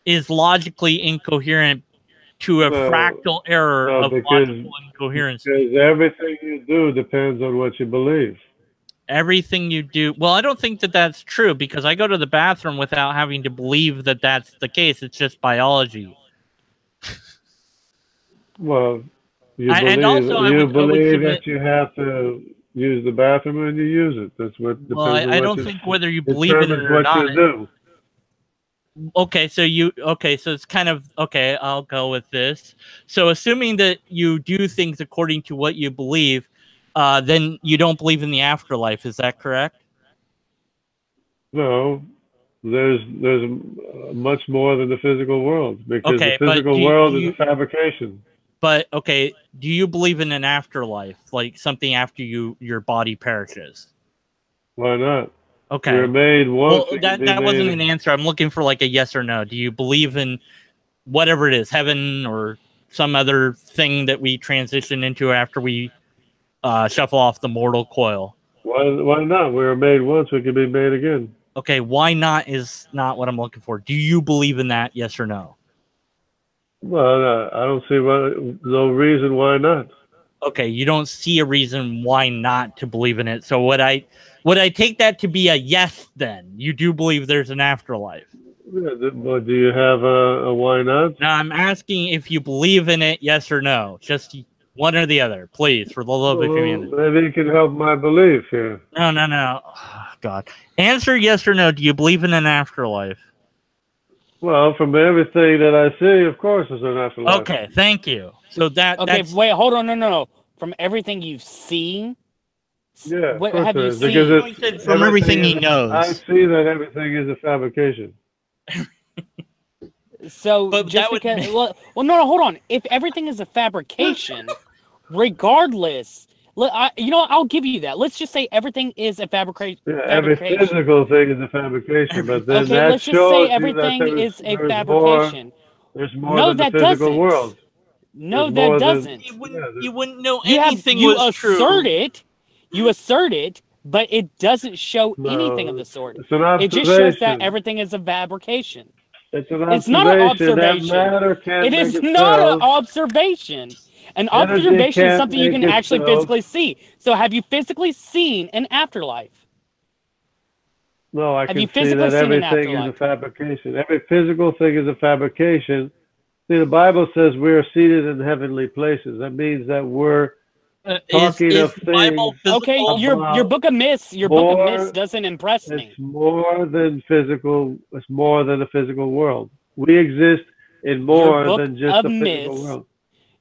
is logically incoherent to a fractal error of logical incoherence. Because everything you do depends on what you believe. Everything you do. Well, I don't think that that's true, because I go to the bathroom without having to believe that that's the case. It's just biology. Well, you believe that you have to use the bathroom and you use it. That's what depends on I don't think whether you believe in it or not. Okay, so it's kind of okay, I'll go with this. So assuming that you do things according to what you believe, then you don't believe in the afterlife, is that correct? No. There's much more than the physical world, because the physical world is a fabrication. But okay, do you believe in an afterlife, like something after your body perishes? Why not? Okay, we're made once. Well, that wasn't an answer. I'm looking for like a yes or no. Do you believe in whatever it is, heaven or some other thing that we transition into after we shuffle off the mortal coil? Why not? We were made once. We can be made again. Okay, why not is not what I'm looking for. Do you believe in that? Yes or no? Well, I don't see no reason why not. Okay, you don't see a reason why not to believe in it. So would I take that to be a yes then? You do believe there's an afterlife? Yeah, but do you have a why not? No, I'm asking if you believe in it, yes or no. Just one or the other, please, for the love of humanity. Maybe you can help my belief here. No. Oh, God. Answer yes or no. Do you believe in an afterlife? Well, from everything that I see, of course, there's an afterlife. Okay, thank you. So wait, hold on, no. From everything you've seen, yeah, what have you seen? Because from everything he knows, I see that everything is a fabrication. So, just because, well, no, hold on. If everything is a fabrication, regardless. You know, I'll give you that. Let's just say everything is a fabrication. Yeah, every physical thing is a fabrication, but then okay, that let's just say everything is a fabrication. There's more than the physical world. No, that doesn't. You wouldn't know anything was true. You assert it, but it doesn't show anything of the sort. It's an observation. It just shows that everything is a fabrication. It's an observation. It's not an observation. It is not an observation. An observation is something you can actually physically see. So have you physically seen an afterlife? No, I can see that everything is a fabrication. Every physical thing is a fabrication. See, the Bible says we are seated in heavenly places. That means that we're talking of things. Okay, your book of myths, book of myths doesn't impress me. It's more than physical. It's more than a physical world. We exist in more than just a physical world.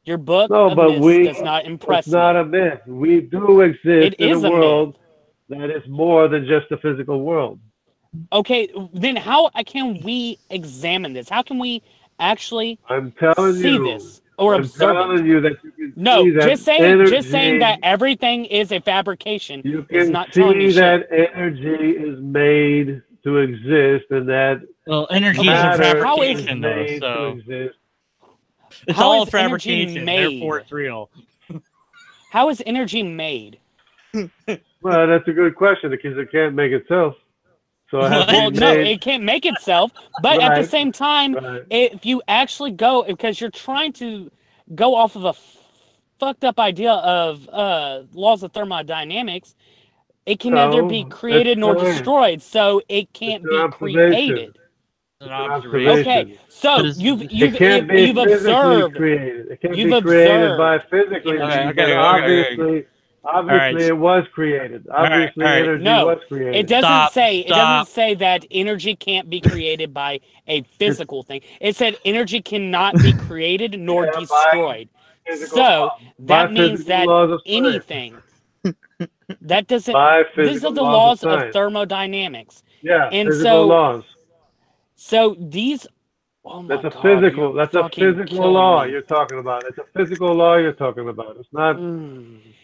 Your book of myths does not impress me. It's not a myth. We do exist in a world that is more than just a physical world. Okay, then how can we examine this? How can we actually see this or observe it? You that you can see that just saying that everything is a fabrication is not telling you that energy is made to exist, and that energy is a fabrication, though. So it's all a fabrication, therefore it's real. How is energy made? Well, that's a good question because it can't make itself. So it can't make itself. But at the same time, if you actually go, because you're trying to go off of a fucked up idea of laws of thermodynamics, it can neither be created nor destroyed. So it can't be created. Okay, so you've observed. It can't be created by physically. Obviously, it was created. Obviously, energy was created. It doesn't say. It doesn't say that energy can't be created by a physical thing. It said energy cannot be created nor destroyed. So that means that anything that doesn't. These are the laws of thermodynamics. Yeah, and physical laws. So these. Oh my God, that's a physical law you're talking about. It's a physical law you're talking about. It's not.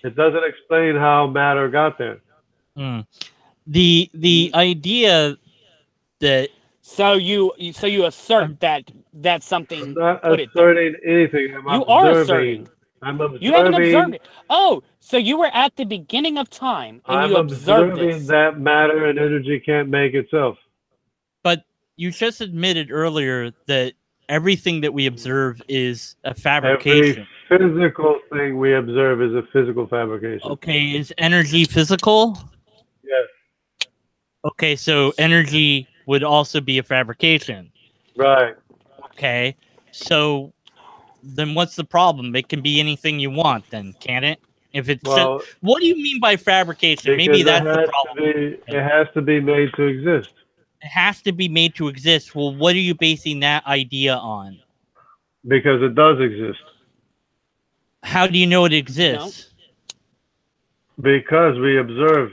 It doesn't explain how matter got there. The idea that you assert that that's something. I'm not asserting anything. You are asserting. I'm observing. You haven't observed it. Oh, so you were at the beginning of time and you observed this. That matter and energy can't make itself. But you just admitted earlier that everything that we observe is a fabrication. Every physical thing we observe is a physical fabrication. Okay, is energy physical? Yes. Okay, so energy would also be a fabrication. Right. Okay, so then what's the problem? It can be anything you want then, can't it? If it's what do you mean by fabrication? Maybe that's the problem. It has to be made to exist. It has to be made to exist. Well, what are you basing that idea on? Because it does exist. How do you know it exists? Because we observe.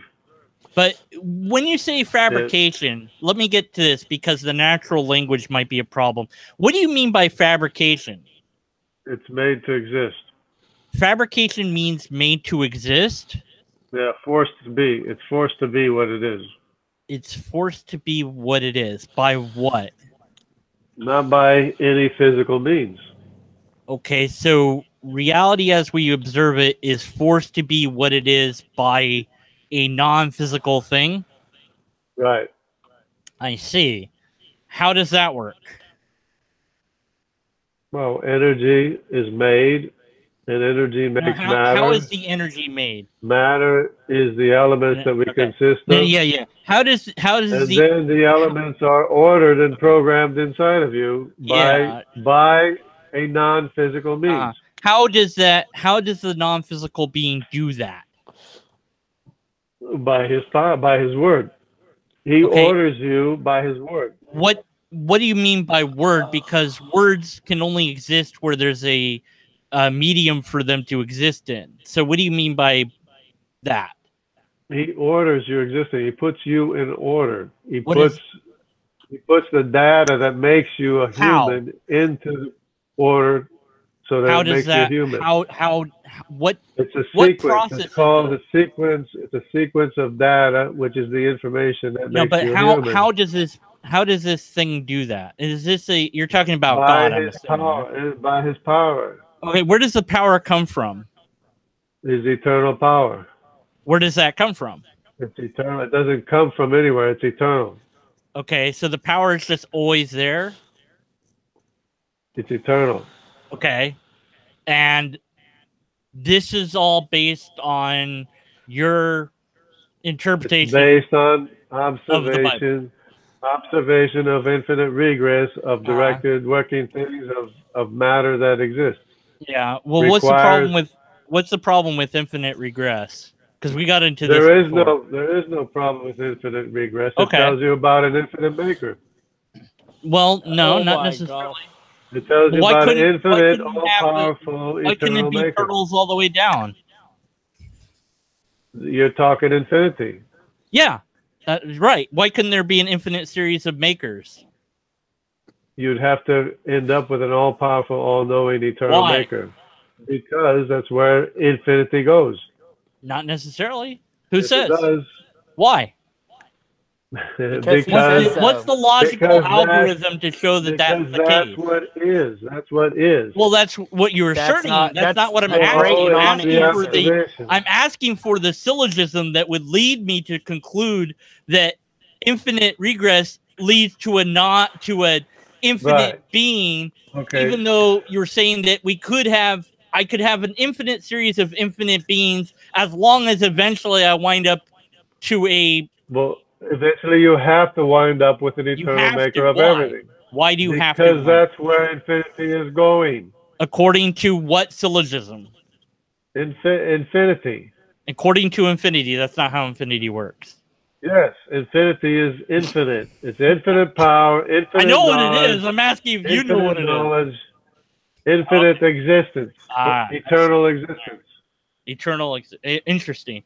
But when you say fabrication, let me get to this because the natural language might be a problem. What do you mean by fabrication? It's made to exist. Fabrication means made to exist? Yeah, forced to be. It's forced to be what it is. It's forced to be what it is. By what? Not by any physical means. Okay, so reality as we observe it is forced to be what it is by a non-physical thing? Right. I see. How does that work? Well, energy is made, and energy makes matter. How is the energy made? Matter is the elements that we consist of. Yeah. How does then the elements are ordered and programmed inside of you by a non-physical means. How does the non-physical being do that? By his word. He orders you by his word. What do you mean by word? Because words can only exist where there's a medium for them to exist in. So what do you mean by that? He orders your existing. He puts you in order. He puts the data that makes you a human into order so that how it does makes that? you human. What? It's a What sequence. process It's called a sequence. It's a sequence of data, which is the information that makes you human. How does this thing do that? Is this you're talking about by God? I'm his assuming. power, by his power. Okay, where does the power come from? His eternal power. Where does that come from? It's eternal. It doesn't come from anywhere. It's eternal. Okay, so the power is just always there. It's eternal. Okay, and this is all based on your interpretation. It's based on observation of infinite regress of directed working things of matter that exists. Yeah. Well, what's the problem with infinite regress? Because we got into this. There is no problem with infinite regress. It tells you about an infinite maker. Well, no, not necessarily. God. It tells you about an infinite, all-powerful, eternal maker. Why couldn't it be turtles all the way down? You're talking infinity. Yeah, right. Why couldn't there be an infinite series of makers? You'd have to end up with an all-powerful, all-knowing, eternal maker. Because that's where infinity goes. Not necessarily. Who says? It does. Why? Because what's the logical algorithm to show that that's the case? That's what is. That's what is. Well, that's what you're asserting. That's not what I'm asking. I'm asking for the syllogism that would lead me to conclude that infinite regress leads to an infinite being. Okay. Even though you're saying that I could have an infinite series of infinite beings as long as eventually I wind up to a. Well, eventually you have to wind up with an eternal maker of everything. Why do you have to? Because that's where infinity is going. According to what syllogism? Infinity. According to infinity, that's not how infinity works. Yes, infinity is infinite. It's infinite power, infinite I know knowledge, what it is. I'm asking if you know what it is. Infinite existence. Eternal existence. Interesting.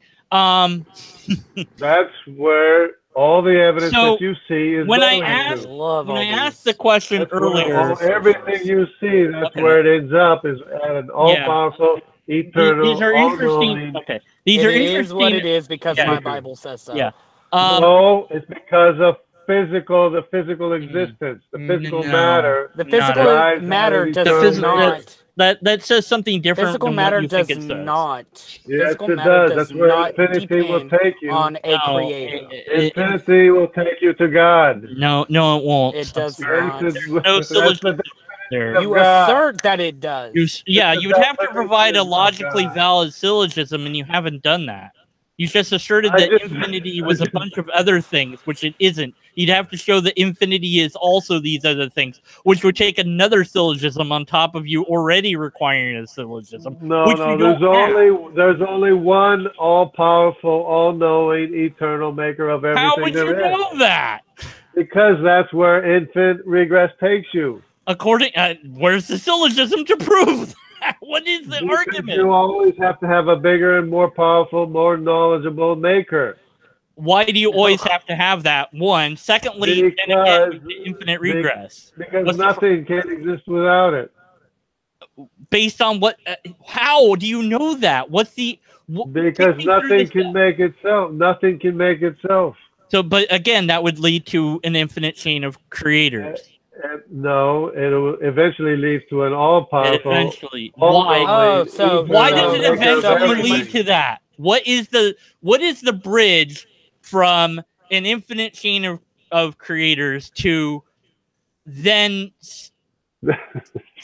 That's where all the evidence that you see is when I asked the question earlier, everything you see, that's where it ends up, is at an all-powerful, eternal, these are interesting. Okay, these are interesting. It is what it is because my Bible says so. Yeah. No, it's because of the physical existence, the physical matter. The physical matter does not. That says something different. Physical matter does not. Yes, it does. That's where infinity will take you. On a creator. Infinity will take you to God. No, it won't. It does not. No syllogism there. You assert that it does. You would have to provide a logically valid syllogism, and you haven't done that. You just asserted that infinity was a bunch of other things, which it isn't. You'd have to show that infinity is also these other things, which would take another syllogism on top of you already requiring a syllogism. No, there's only one all-powerful, all-knowing, eternal maker of everything. How would you know that? Because that's where infinite regress takes you. Where's the syllogism to prove that? What is the argument? You always have to have a bigger and more powerful, more knowledgeable maker. Why do you always have to have that? One. Secondly, infinite regress. Because nothing can exist without it. Based on what? How do you know that? Because nothing can make itself. Nothing can make itself. So, but again, that would lead to an infinite chain of creators. No, it'll eventually lead to an all-powerful. Eventually, why? Why does it eventually lead to that? What is the bridge from an infinite chain of creators to then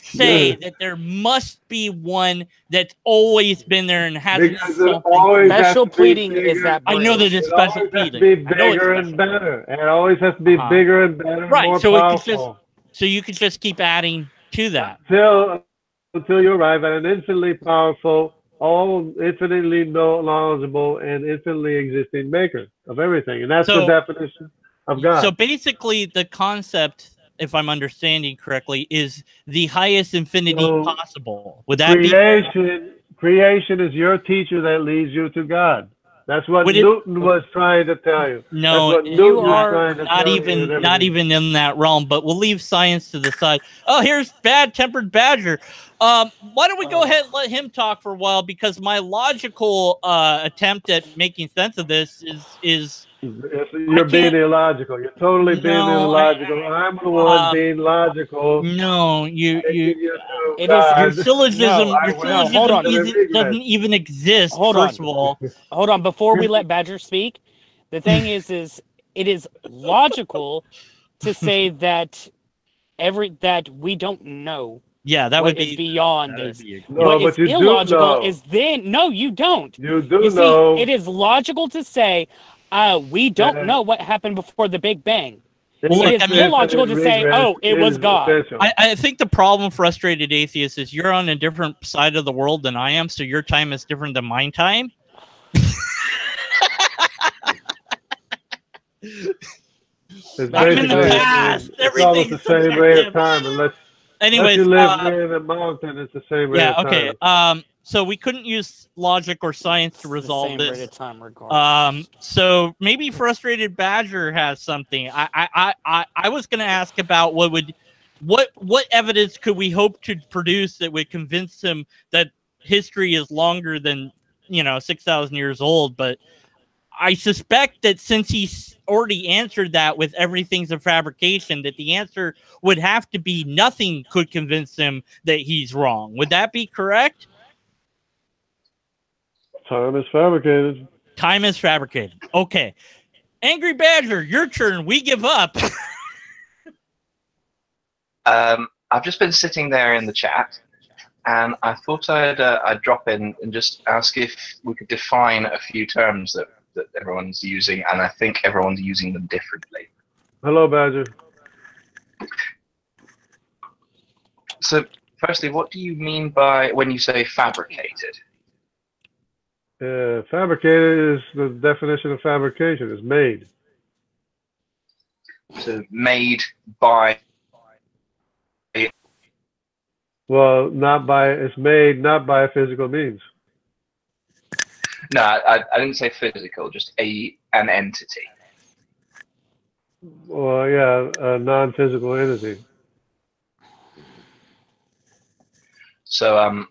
say that there must be one that's always been there and hasn't? Special pleading is that bridge. I know that it's special pleading. It has to be bigger and better. It always has to be bigger and better. Right. More powerful. So you could just keep adding to that until you arrive at an infinitely powerful, infinitely knowledgeable, and infinitely existing maker of everything, and that's the definition of God. So basically, the concept, if I'm understanding correctly, is the highest infinity possible. Would that be creation is your teacher that leads you to God? That's what Newton was trying to tell you. No, that's what Newton was trying to not even in that realm. But we'll leave science to the side. Oh, here's Bad-Tempered Badger. Why don't we go ahead and let him talk for a while? Because my logical attempt at making sense of this is you're being illogical. You're totally being illogical. I'm the one being logical. No, your syllogism. Doesn't even exist. Hold first of all, hold on. Before we let Badger speak, the thing is it is logical to say that we don't know. Yeah, that would be beyond this. No, what is illogical is no, you don't. You do know. See, it is logical to say we don't know what happened before the Big Bang. Well, it is illogical to say, oh, it was God. I think the problem, frustrated atheist, is you're on a different side of the world than I am, so your time is different than my time. Back in the past, everything's the same rate of time, unless you live near the mountain. It's the same rate of time. Okay. So we couldn't use logic or science to resolve this. Rate of time, so maybe Frustrated Badger has something. I was going to ask about what evidence could we hope to produce that would convince him that history is longer than 6,000 years old, but I suspect that since he's already answered that with everything's a fabrication, that the answer would have to be nothing could convince him that he's wrong. Would that be correct? Time is fabricated. Time is fabricated. Okay. Angry Badger, your turn. We give up. I've just been sitting there in the chat, and I thought I'd drop in and just ask if we could define a few terms that everyone's using, and I think everyone's using them differently. Hello, Badger. So, firstly, what do you mean by when you say fabricated? Fabricated is the definition of fabrication. Is made. So, made by. Well, it's made not by a physical means. No, I didn't say physical, just an entity. Well, yeah, a non-physical entity. So,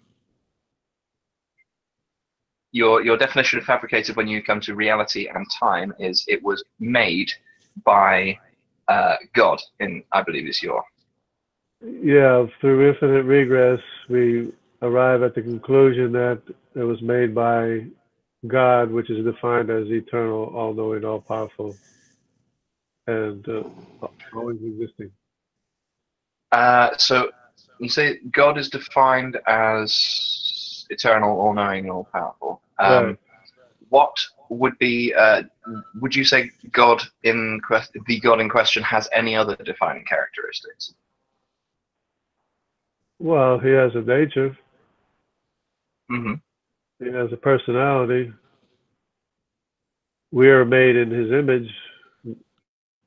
your definition of fabricated when you come to reality and time is it was made by God, I believe is your. Yeah, through infinite regress, we arrive at the conclusion that it was made by God, which is defined as eternal, all-knowing, all-powerful, and always existing. So you say God is defined as eternal, all-knowing, all-powerful. Right. What would be? Would you say the God in question has any other defining characteristics? Well, he has a nature. Mm-hmm. He has a personality. We are made in his image.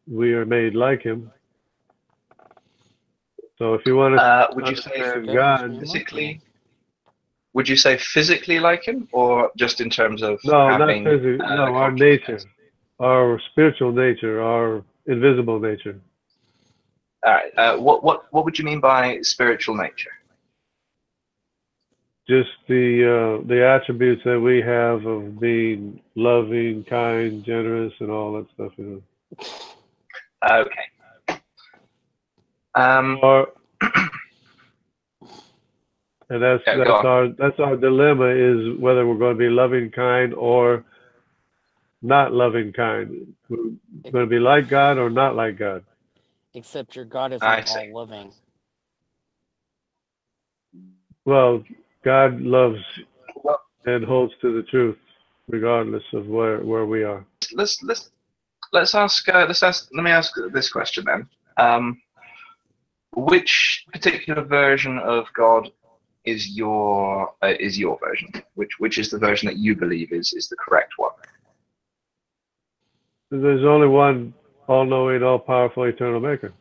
We are made like him. So if you want to would you say God, physically? Would you say physically like him, or just in terms of having, not physically. No, our nature, our spiritual nature, our invisible nature. All right. What would you mean by spiritual nature? Just the attributes that we have of being loving, kind, generous, and all that stuff. Okay. And that's our dilemma, is whether we're going to be loving, kind, or not loving, kind. We're going to be like God or not like God. Except your God isn't all loving. Well, God loves and holds to the truth, regardless of where we are. Let me ask this question then. Which particular version of God is your version? Which is the version that you believe is the correct one? There's only one all-knowing, all-powerful, eternal maker.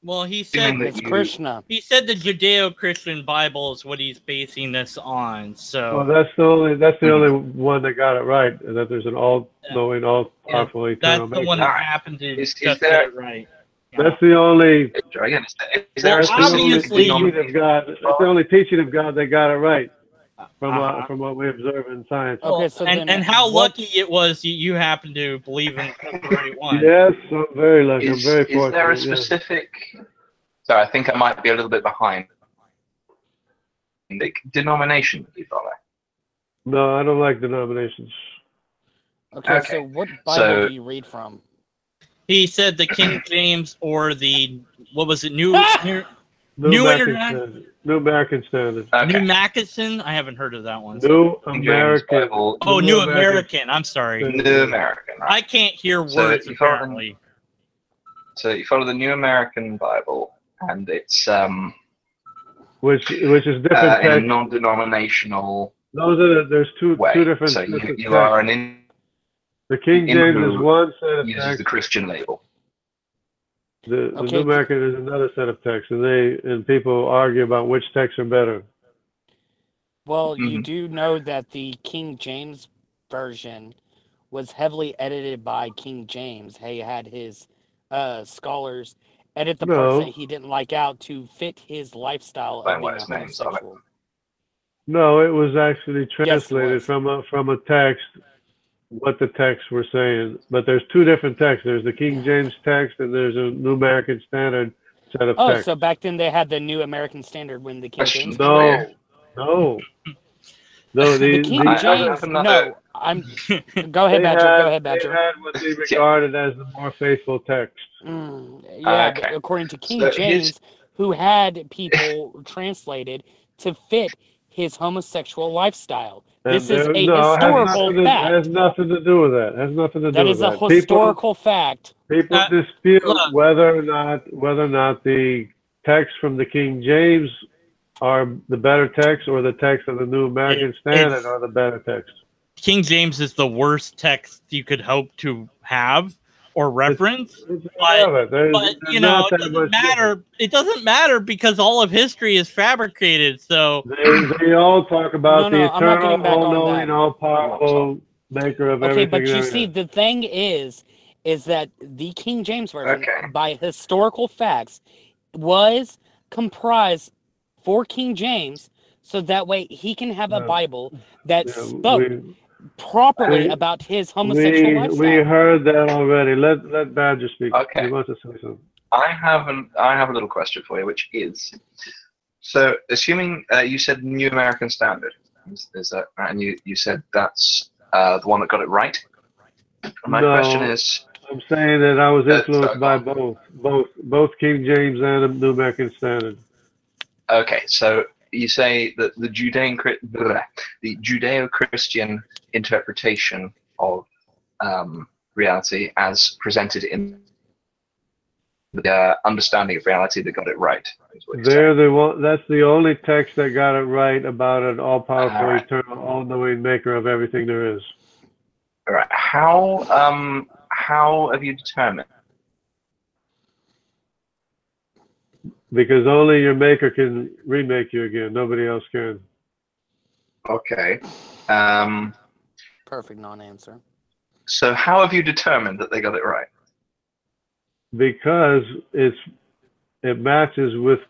Well, he said it's Krishna. He said the Judeo-Christian Bible is what he's basing this on. So, well, that's the only one that got it right. That there's an all-knowing, all-powerful eternal that's the maker. one that happened to Is just there- get it right. That's the only. Again, is there a Well, obviously, specific teaching of God. That's the only teaching of God that got it right Uh-huh. from what we observe in science. Well, Okay, so and then how what- lucky it was you happen to believe in the right one. Yes, I'm very lucky. I'm very fortunate. Is there a specific? Sorry, I think I might be a little bit behind. The denomination that you follow? No, I don't like denominations. Okay, so what Bible do you read from? He said the King James or the what was it? New American Standard. Okay. New Mackinson? I haven't heard of that one. New American. Oh, New American. I'm sorry. New American. Right. I can't hear words apparently. So you follow the New American Bible, and it's which is different in a non-denominational. There's two different. So you are an the King James is one set of uses text. the Christian label. The New American is another set of texts, and people argue about which texts are better. Well, you do know that the King James version was heavily edited by King James. He had his scholars edit the parts that he didn't like out to fit his lifestyle of being a homosexual. No, it was actually translated from a text. What the texts were saying, but there's two different texts. There's the King James text, and there's a New American Standard set of texts. So back then they had the New American Standard when the King James. No. The King James. No, I'm. Go ahead, Badger. Go ahead, Badger. They had what they regarded as the more faithful text. But according to King James, who had people translated to fit his homosexual lifestyle. This is a historical fact. It has nothing to do with that. That is a historical fact. People dispute whether or not the texts from the King James are the better text, or the text of the New American Standard are the better text. King James is the worst text you could hope to have or reference, but you know, it doesn't matter. It doesn't matter because all of history is fabricated. So they all talk about the eternal, all-knowing, all-powerful maker of everything. Okay, but you see, the thing is that the King James version, by historical facts, was comprised for King James, so that way he can have a Bible that spoke properly about his homosexual lifestyle. We heard that already. Let Badger speak. Okay. He wants to say something. I have a little question for you, which is, so assuming you said New American Standard, is that right? And you said that's the one that got it right? My question is, I'm saying that I was influenced by both King James and the New American Standard. Okay, so you say that the Judeo-Christian interpretation of reality as presented in the understanding of reality that got it right. They're the one. That's the only text that got it right about an all-powerful, eternal, all-knowing maker of everything there is. All right. How have you determined? Because only your maker can remake you again. Nobody else can. Okay. Perfect non-answer. So how have you determined that they got it right? Because it matches with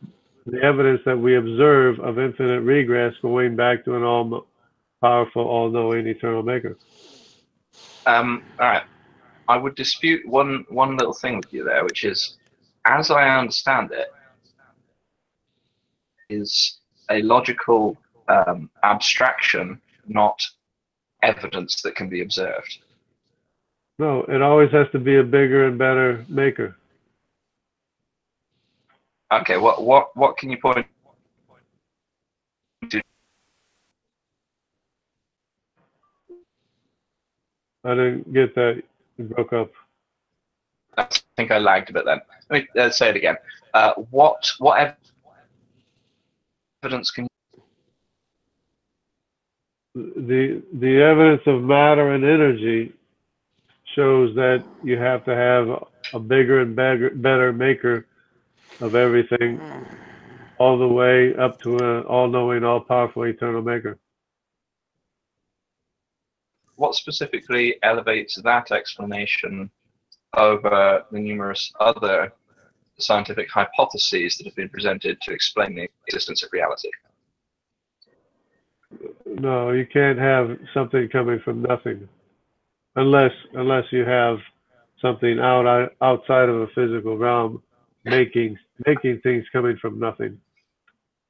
the evidence that we observe of infinite regress going back to an all-powerful, all-knowing, eternal maker. All right. I would dispute one little thing with you there, which is, as I understand it, is a logical abstraction, not evidence that can be observed. No, it always has to be a bigger and better maker. Okay, what can you point to? I didn't get that. It broke up. I think I lagged a bit then. Let me say it again. What evidence can the evidence of matter and energy shows that you have to have a bigger and better maker of everything, all the way up to an all-knowing, all-powerful, eternal maker. What specifically elevates that explanation over the numerous other scientific hypotheses that have been presented to explain the existence of reality? No, you can't have something coming from nothing, unless you have something outside of a physical realm, making things coming from nothing.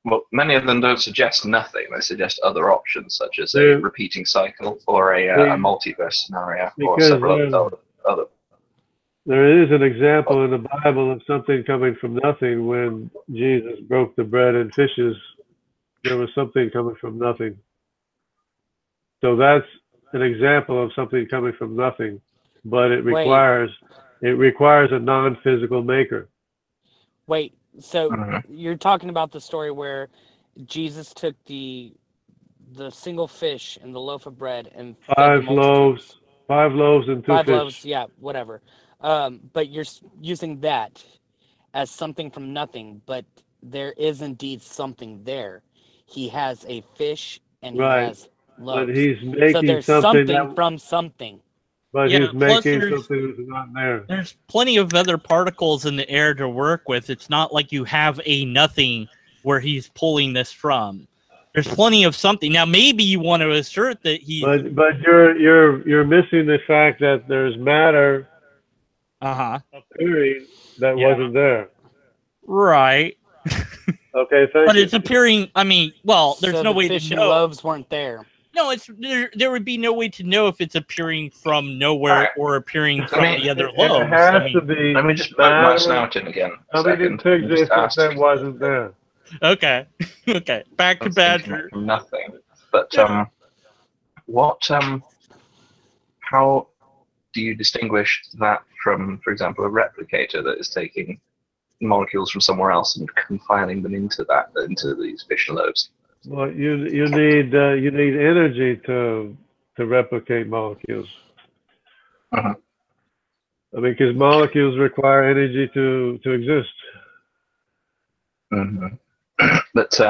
Well, many of them don't suggest nothing. They suggest other options, such as a repeating cycle or a multiverse scenario, or several other. There is an example in the Bible of something coming from nothing. When Jesus broke the bread and fishes, there was something coming from nothing. So that's an example of something coming from nothing, but it requires a non-physical maker. Wait, so you're talking about the story where Jesus took the single fish and the loaf of bread and five loaves and two fish. Loaves, yeah, whatever. But you're using that as something from nothing, but there is indeed something there. He has a fish and he has loaves. But he's making so there's something from something. But he's making something that's not there. There's plenty of other particles in the air to work with. It's not like you have a nothing where he's pulling this from. There's plenty of something. Now, maybe you want to assert that he. But you're missing the fact that there's matter. Appearing that wasn't there. Right. Okay, thank you. But it's appearing. I mean, well, there's no way to know. Fish and loaves weren't there. No, there would be no way to know if it's appearing from nowhere or appearing from the other loaves. It has to be. Let me just put my snout in again. Coming into existence that wasn't there. Okay. Okay. Back to Badger. Nothing. But how do you distinguish that from, for example, a replicator that is taking molecules from somewhere else and confining them into these fish and loaves? Well, you need energy to replicate molecules. I mean, because molecules require energy to exist. But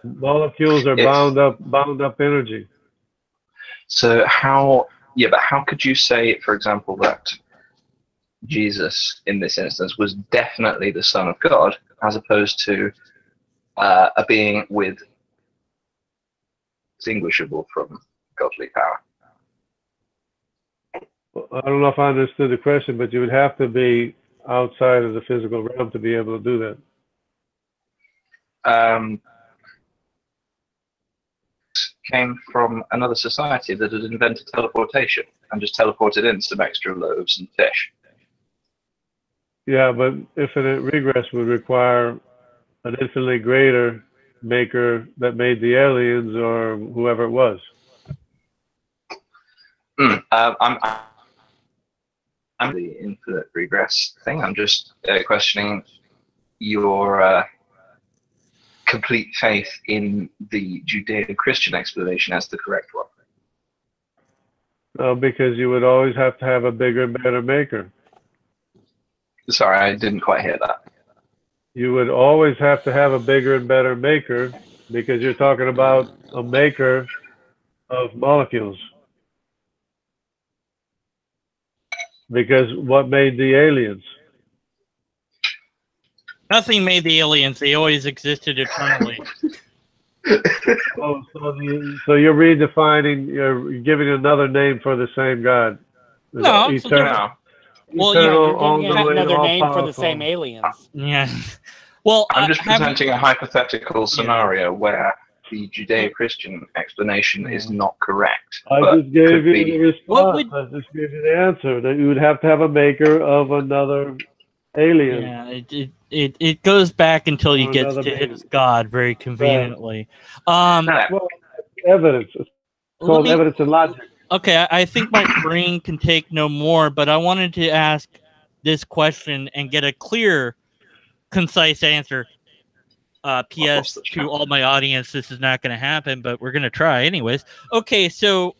molecules are bound up energy. So how could you say, for example, that Jesus in this instance was definitely the Son of God, as opposed to a being with distinguishable from godly power? Well, I don't know if I understood the question, but you would have to be outside of the physical realm to be able to do that. Came from another society that had invented teleportation and just teleported in some extra loaves and fish. Yeah, but infinite regress would require an infinitely greater maker that made the aliens or whoever it was. I'm the infinite regress thing. I'm just questioning your complete faith in the Judeo-Christian explanation as the correct one. No, because you would always have to have a bigger and better maker. Sorry, I didn't quite hear that. You would always have to have a bigger and better maker because you're talking about a maker of molecules. Because what made the aliens? Nothing made the aliens. They always existed eternally. So you're redefining, you're giving another name for the same God. No, eternal. Well, you're giving another name for the same aliens. Yeah. Well, I'm just presenting a hypothetical scenario where the Judeo-Christian explanation is not correct. I just gave you the response. I just gave you the answer that you would have to have a maker of another alien. Yeah, it goes back until you get to his God very conveniently. Well, evidence. It's called evidence and logic. Okay, I think my brain can take no more, but I wanted to ask this question and get a clear, concise answer. P.S. to all my audience, this is not going to happen, but we're going to try anyways. Okay, so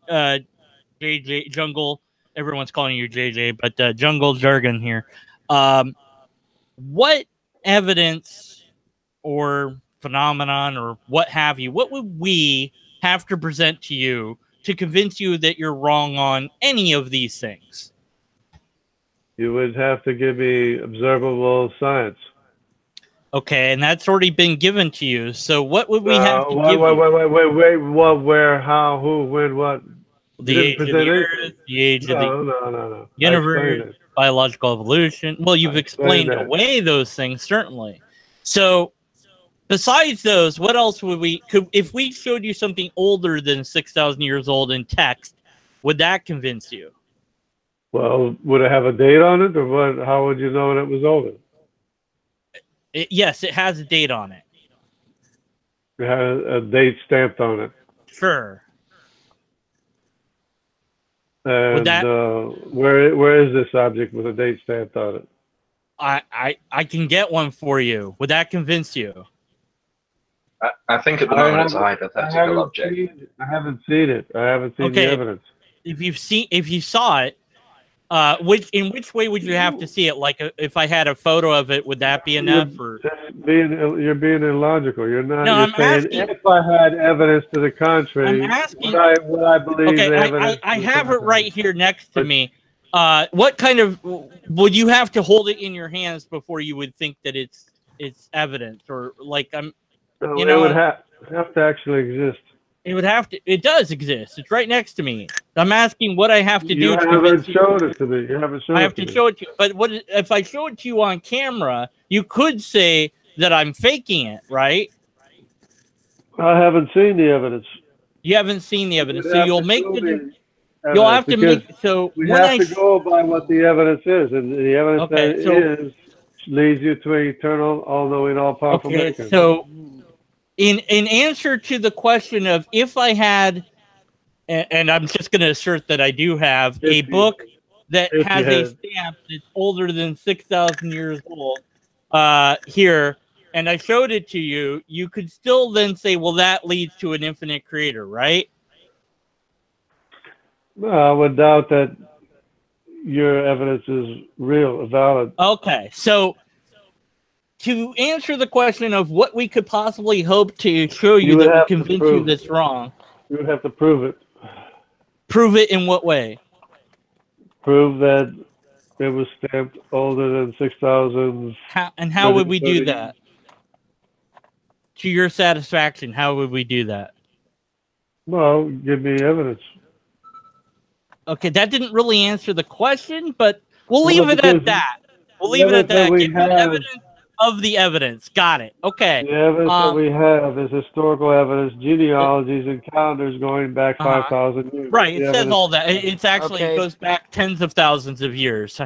JJ Jungle, everyone's calling you JJ, but Jungle Jargon here. What evidence or phenomenon or what have you, what would we have to present to you to convince you that you're wrong on any of these things? You would have to give me observable science. Okay, and that's already been given to you. So what would we have to give you? Wait. What, where, how, who, when, what? The age of the Earth, the age of the universe, biological evolution. Well, you've explained away those things, certainly. So besides those, what else would if we showed you something older than 6,000 years old in text, would that convince you? Well, would it have a date on it, or what? How would you know it was older? Yes, it has a date on it. It has a date stamped on it. Sure. And where is this object with a date stamped on it? I can get one for you. Would that convince you? I think at the moment it's a hypothetical object. I haven't seen it. I haven't seen the evidence. If you saw it, in which way would you have to see it? Like, if I had a photo of it, would that be enough? You're being illogical. You're not. No, you're I'm saying asking. If I had evidence to the contrary, I'm asking. Would I believe the evidence? I have it right here next to me. What kind of would you have to hold it in your hands before you would think that it's evidence, or like it would have to actually exist. It would have to. It does exist. It's right next to me. I'm asking what I have to do. You haven't shown it to me. You haven't shown it. I have to show it to you. But what if I show it to you on camera? You could say that I'm faking it, right? I haven't seen the evidence. You haven't seen the evidence, so you'll make the. You'll have to make. So we have to go by what the evidence is, and the evidence leads you to an eternal, all-knowing, all-powerful maker. So. In answer to the question of if I had, and I'm just going to assert that I do have a book that has a stamp that's older than 6,000 years old here, and I showed it to you, you could still then say, well, that leads to an infinite creator, right? I would doubt that your evidence is real, valid. Okay, so to answer the question of what we could possibly hope to show you that would convince you that's wrong. You would have to prove it. Prove it in what way? Prove that it was stamped older than 6,000. And how would we do that? To your satisfaction, how would we do that? Well, give me evidence. Okay, that didn't really answer the question, but we'll leave it at that. We'll leave it at that. Give me evidence of the evidence. Got it. Okay. The evidence that we have is historical evidence, genealogies, and calendars going back 5,000 years. Right. It says all that. It's actually it goes back tens of thousands of years.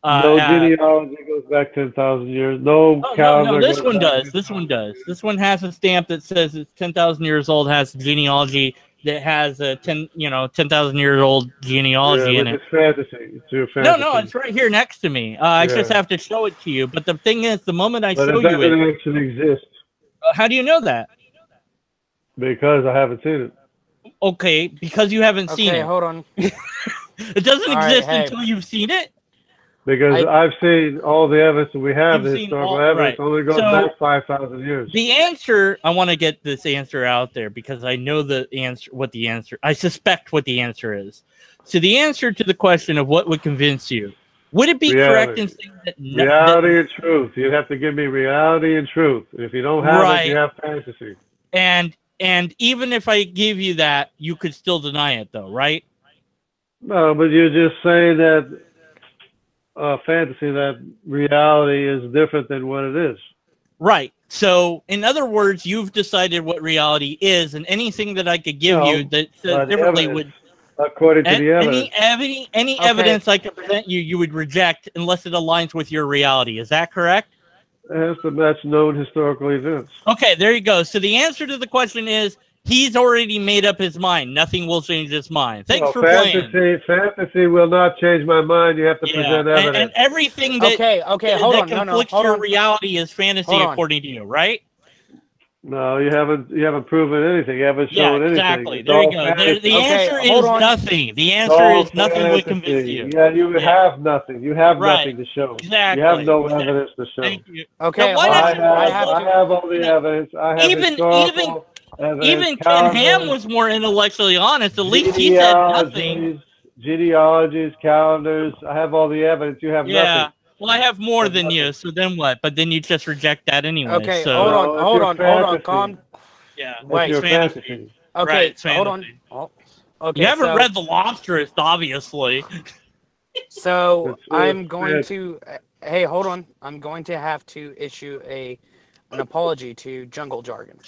No genealogy goes back 10,000 years. No calendar. No, this one does. This one does. This one has a stamp that says it's 10,000 years old. Has genealogy that has a 10,000 years old genealogy in it. It's fantasy. It's fantasy. No, it's right here next to me. I just have to show it to you. But the thing is, the moment I show you it, doesn't actually exist. How do you know that? Because I haven't seen it. Okay, because you haven't seen it. Okay, hold on. It doesn't exist until you've seen it. Because I've seen all the evidence that we have, the historical evidence, only goes back 5,000 years. The answer, I want to get this answer out there because I know the answer, I suspect what the answer is. So the answer to the question of what would convince you, would it be correct in saying that reality and truth? You have to give me reality and truth. If you don't have it, you have fantasy. And even if I give you that, you could still deny it though, right? No, but you're just saying that fantasy, that reality is different than what it is. Right. So, in other words, you've decided what reality is, and anything that I could give you that says differently would, according to the evidence, any evidence I could present you, you would reject unless it aligns with your reality. Is that correct? It has to match known historical events. Okay, there you go. So the answer to the question is he's already made up his mind. Nothing will change his mind. Thanks for playing. Fantasy will not change my mind. You have to present evidence. And everything that hold on. conflicts your reality is fantasy, according to you, right? No, you haven't proven anything. You haven't shown anything. Exactly. It's there you go. The answer is nothing. The answer is nothing would convince you. Yeah, you have nothing. You have nothing to show. Exactly. You have no evidence to show. Thank you. Okay, I have all the evidence. I have historical evidence. Even Ken Ham was more intellectually honest. At least he said nothing. Genealogies, calendars. I have all the evidence. You have nothing. Well, I have more than you, so then what? But then you just reject that anyway. Okay, so. hold on. Calm. Yeah. Wait. Fantasy. Okay, right, hold on. Oh, okay. You haven't read The Lobsterist, obviously. So I'm going to. Hey, hold on. I'm going to have to issue an apology to Jungle Jargon.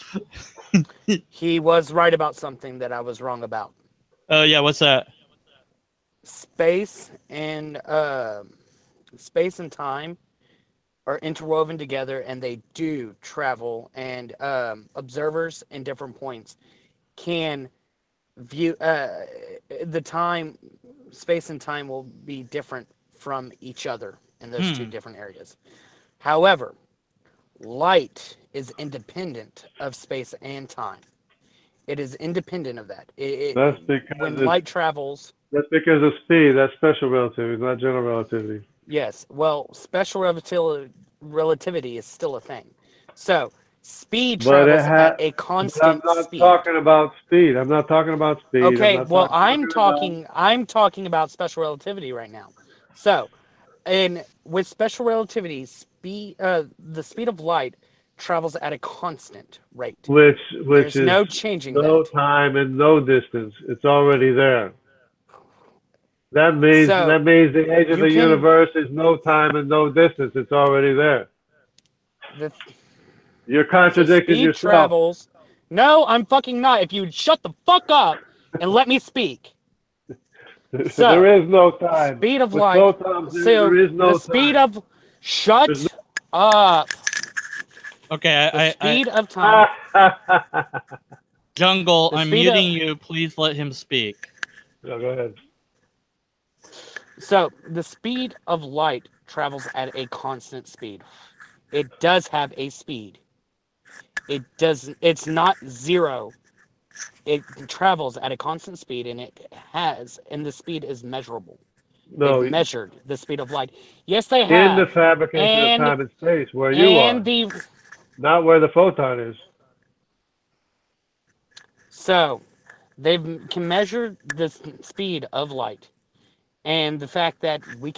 He was right about something that I was wrong about. Oh yeah, what's that? Space and time are interwoven together, and they do travel, and observers in different points can view the time. Space and time will be different from each other in those two different areas. However, light is independent of space and time. It is independent of that. That's because when light travels. That's because of speed. That's special relativity, not general relativity. Yes. Well, special relativity is still a thing. So speed travels at a constant speed. I'm not talking about speed. I'm not talking about speed. Okay. Well, I'm talking about special relativity right now. So, and with special relativity, the speed of light travels at a constant rate. Which There's is no changing no that. time and no distance. It's already there. That means the age of the universe is no time and no distance. It's already there. You're contradicting yourself. Travels. No, I'm fucking not. If you would shut the fuck up and let me speak. So, there is no time. Speed of light. No time, there is no the speed of. Shut up. Okay, the speed of time. Jungle, I'm muting you. Please let him speak. No, go ahead. So the speed of light travels at a constant speed. It does have a speed. It's not zero. It travels at a constant speed, and and the speed is measurable. No, they've measured the speed of light. Yes, they have. In the fabrication of time and space, where you are. Not where the photon is. So, they can measure the speed of light. And the fact that we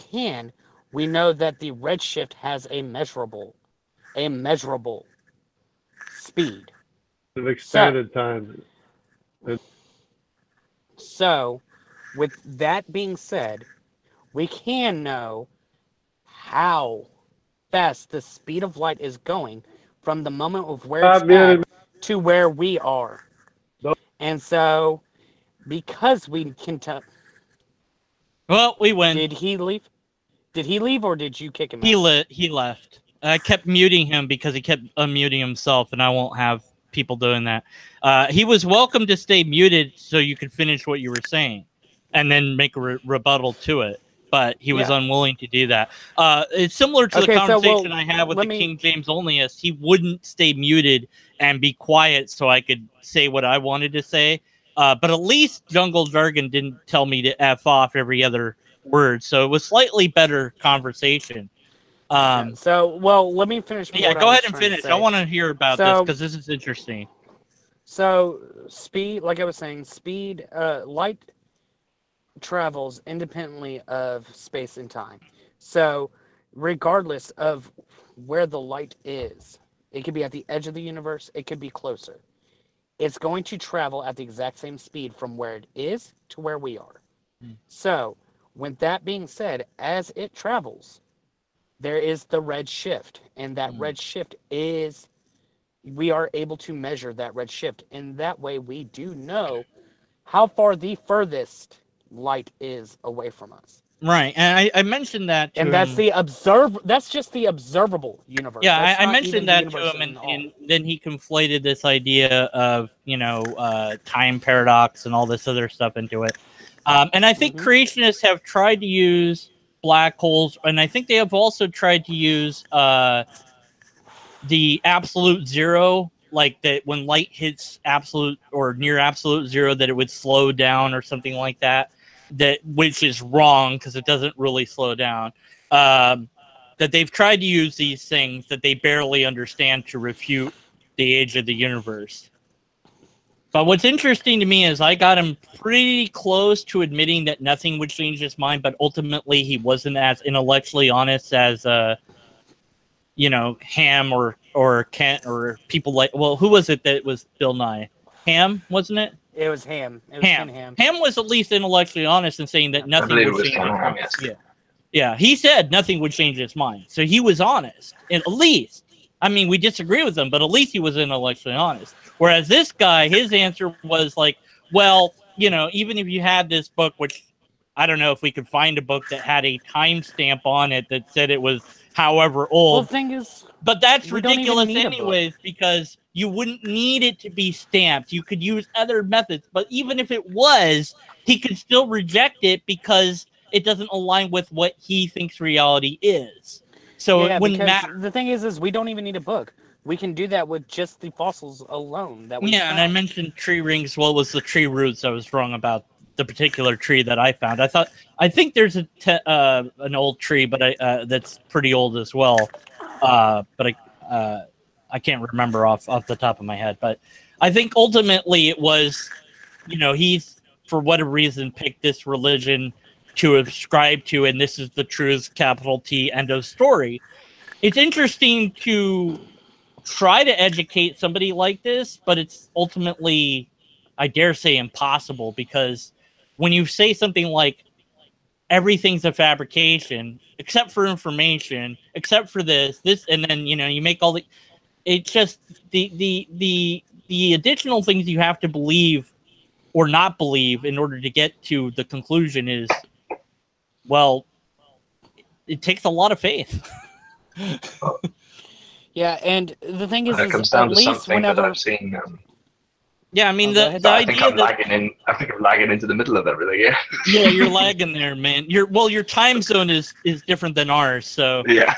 know that the redshift has a measurable speed. Of expanded time. So, with that being said, we can know how fast the speed of light is going from the moment of where it's at to where we are. Nope. And so, because we can tell... Well, we win. Did he leave? Did he leave, or did you kick him out? He left. I kept muting him because he kept unmuting himself, and I won't have people doing that. He was welcome to stay muted so you could finish what you were saying and then make a rebuttal to it. But he was unwilling to do that. It's similar to the conversation I had with the King James Onlyist. He wouldn't stay muted and be quiet so I could say what I wanted to say. But at least Jungle Jargon didn't tell me to F off every other word. So it was slightly better conversation. Let me finish. Yeah, go ahead and finish. I want to hear about this because this is interesting. So speed, like I was saying, light travels independently of space and time. So regardless of where the light is, it could be at the edge of the universe, it could be closer. It's going to travel at the exact same speed from where it is to where we are. So, with that being said, as it travels, there is the red shift. And that red shift we are able to measure that red shift. And that way we do know how far the furthest light is away from us. Right, and I mentioned that to him. That's just the observable universe. Yeah, I mentioned that to him, and then he conflated this idea of, time paradox and all this other stuff into it. And I think creationists have tried to use black holes, and I think they have also tried to use the absolute zero like that when light hits absolute or near absolute zero, that it would slow down or something like that. Which is wrong because it doesn't really slow down. That they've tried to use these things that they barely understand to refute the age of the universe. But what's interesting to me is I got him pretty close to admitting that nothing would change his mind, but ultimately he wasn't as intellectually honest as, Ham or Kent or people like, well, who was it that was Bill Nye? Ham, wasn't it? It was Ham. It was Ham. Ham. Ham was at least intellectually honest in saying that nothing would change his mind. Yes. Yeah, he said nothing would change his mind. So he was honest, at least. I mean, we disagree with him, but at least he was intellectually honest. Whereas this guy, his answer was like, well, even if you had this book, which I don't know if we could find a book that had a timestamp on it that said it was however old. Well, the thing is, but that's ridiculous anyways, because you wouldn't need it to be stamped. You could use other methods. But even if it was, he could still reject it because it doesn't align with what he thinks reality is. So it wouldn't matter. The thing is we don't even need a book. We can do that with just the fossils alone. And I mentioned tree rings. Well, it was the tree roots. I was wrong about the particular tree that I found. I think there's an old tree, but that's pretty old as well. But I can't remember off the top of my head. But I think ultimately it was, he's for whatever reason picked this religion to ascribe to, and this is the truth, capital T, end of story. It's interesting to try to educate somebody like this, but it's ultimately, I dare say, impossible, because when you say something like everything's a fabrication except for information, except for this, and then you make all the, it's just the additional things you have to believe or not believe in order to get to the conclusion is, well, it takes a lot of faith. Yeah, and the thing is, it comes down to something that I've seen. Yeah, I mean, the I idea think I'm lagging into the middle of everything. Yeah. Yeah, you're lagging there, man. Your time zone is different than ours, so yeah.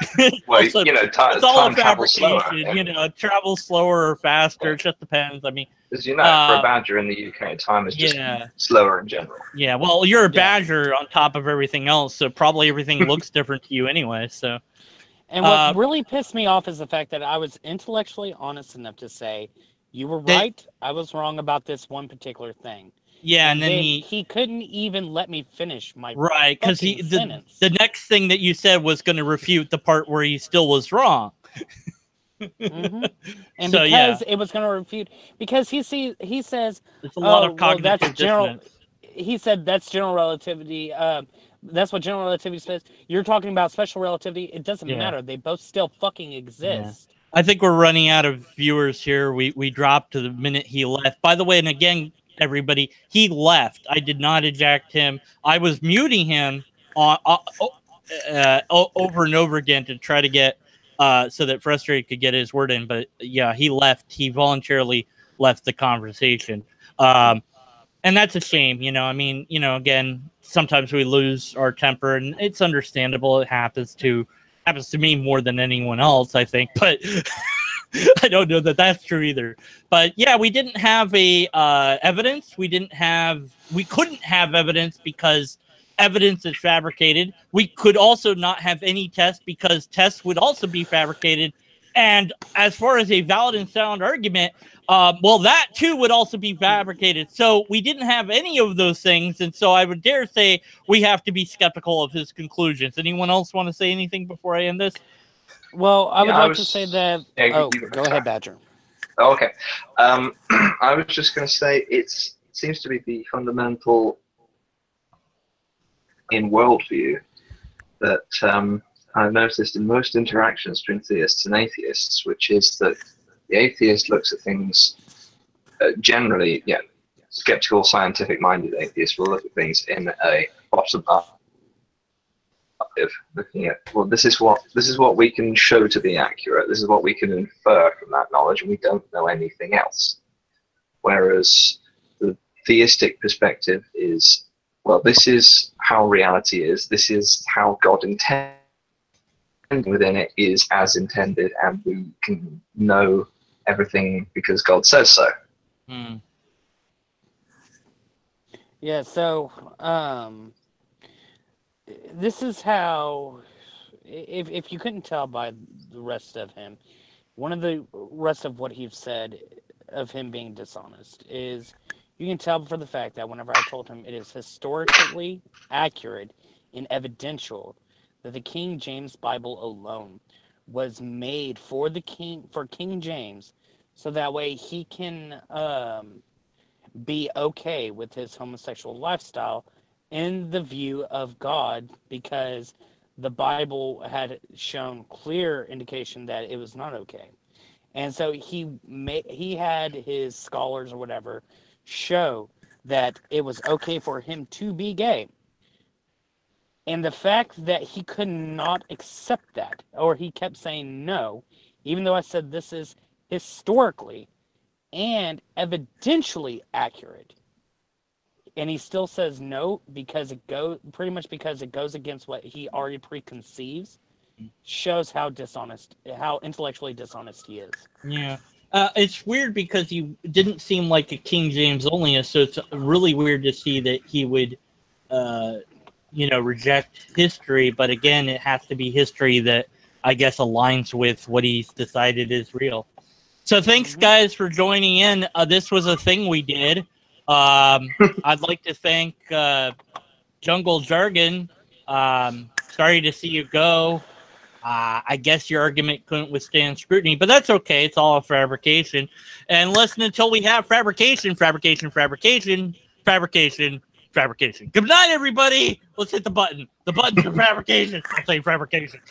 Well, also, it's all a fabrication. It travels slower or faster. It just depends. I mean, because for a badger in the UK, time is just slower in general. Yeah. Well, you're a badger on top of everything else, so probably everything looks different to you anyway. So. And what really pissed me off is the fact that I was intellectually honest enough to say, you were right, I was wrong about this one particular thing. Yeah, and then he couldn't even let me finish my right, because the next thing that you said was going to refute the part where he still was wrong. Mm-hmm. And so, because it was going to refute, because he says, it's a lot of cognitive that's dissonance. He said that's general relativity. That's what general relativity says. You're talking about special relativity. It doesn't matter. They both still fucking exist. Yeah. I think we're running out of viewers here. We dropped to the minute he left. By the way, and again, everybody, he left. I did not eject him. I was muting him over and over again to try to get so that Frustrated could get his word in. But yeah, he left. He voluntarily left the conversation. And that's a shame, I mean, again, sometimes we lose our temper, and it's understandable. It happens to me more than anyone else, I think, but I don't know that that's true either. But yeah, we didn't have evidence. We couldn't have evidence because evidence is fabricated. We could also not have any tests because tests would also be fabricated. And as far as a valid and sound argument, well, that too would also be fabricated. So we didn't have any of those things. And so I would dare say we have to be skeptical of his conclusions. Anyone else want to say anything before I end this? Well, I would like to say that... go ahead, Badger. Oh, okay. I was just going to say it seems to be the fundamental in worldview that I've noticed in most interactions between theists and atheists, which is that the atheist looks at things generally, skeptical, scientific-minded atheists will look at things in a bottom-up, looking at, well, this is what we can show to be accurate. This is what we can infer from that knowledge, and we don't know anything else. Whereas the theistic perspective is, well, this is how reality is. This is how God intended within it is as intended, and we can know everything because God says so. Hmm. Yeah, so this is how, if you couldn't tell by the rest of him, one of the rest of what he's said of him being dishonest is, you can tell for the fact that whenever I told him it is historically accurate and evidential that the King James Bible alone was made for King James, so that way he can be okay with his homosexual lifestyle in the view of God, because the Bible had shown clear indication that it was not okay. And so he had his scholars or whatever show that it was okay for him to be gay. And the fact that he could not accept that, or he kept saying no, even though I said this is historically and evidentially accurate, and he still says no because it goes against what he already preconceives, shows how intellectually dishonest he is. Yeah. It's weird because he didn't seem like a King James onlyist, so it's really weird to see that he would, reject history. But again, it has to be history that I guess aligns with what he's decided is real. So thanks, guys, for joining in. This was a thing we did. I'd like to thank Jungle Jargon. Sorry to see you go. I guess your argument couldn't withstand scrutiny, but that's okay. It's all a fabrication. And listen until we have fabrication. Good night, everybody. Let's hit the button. The button for fabrication. I'll say fabrication.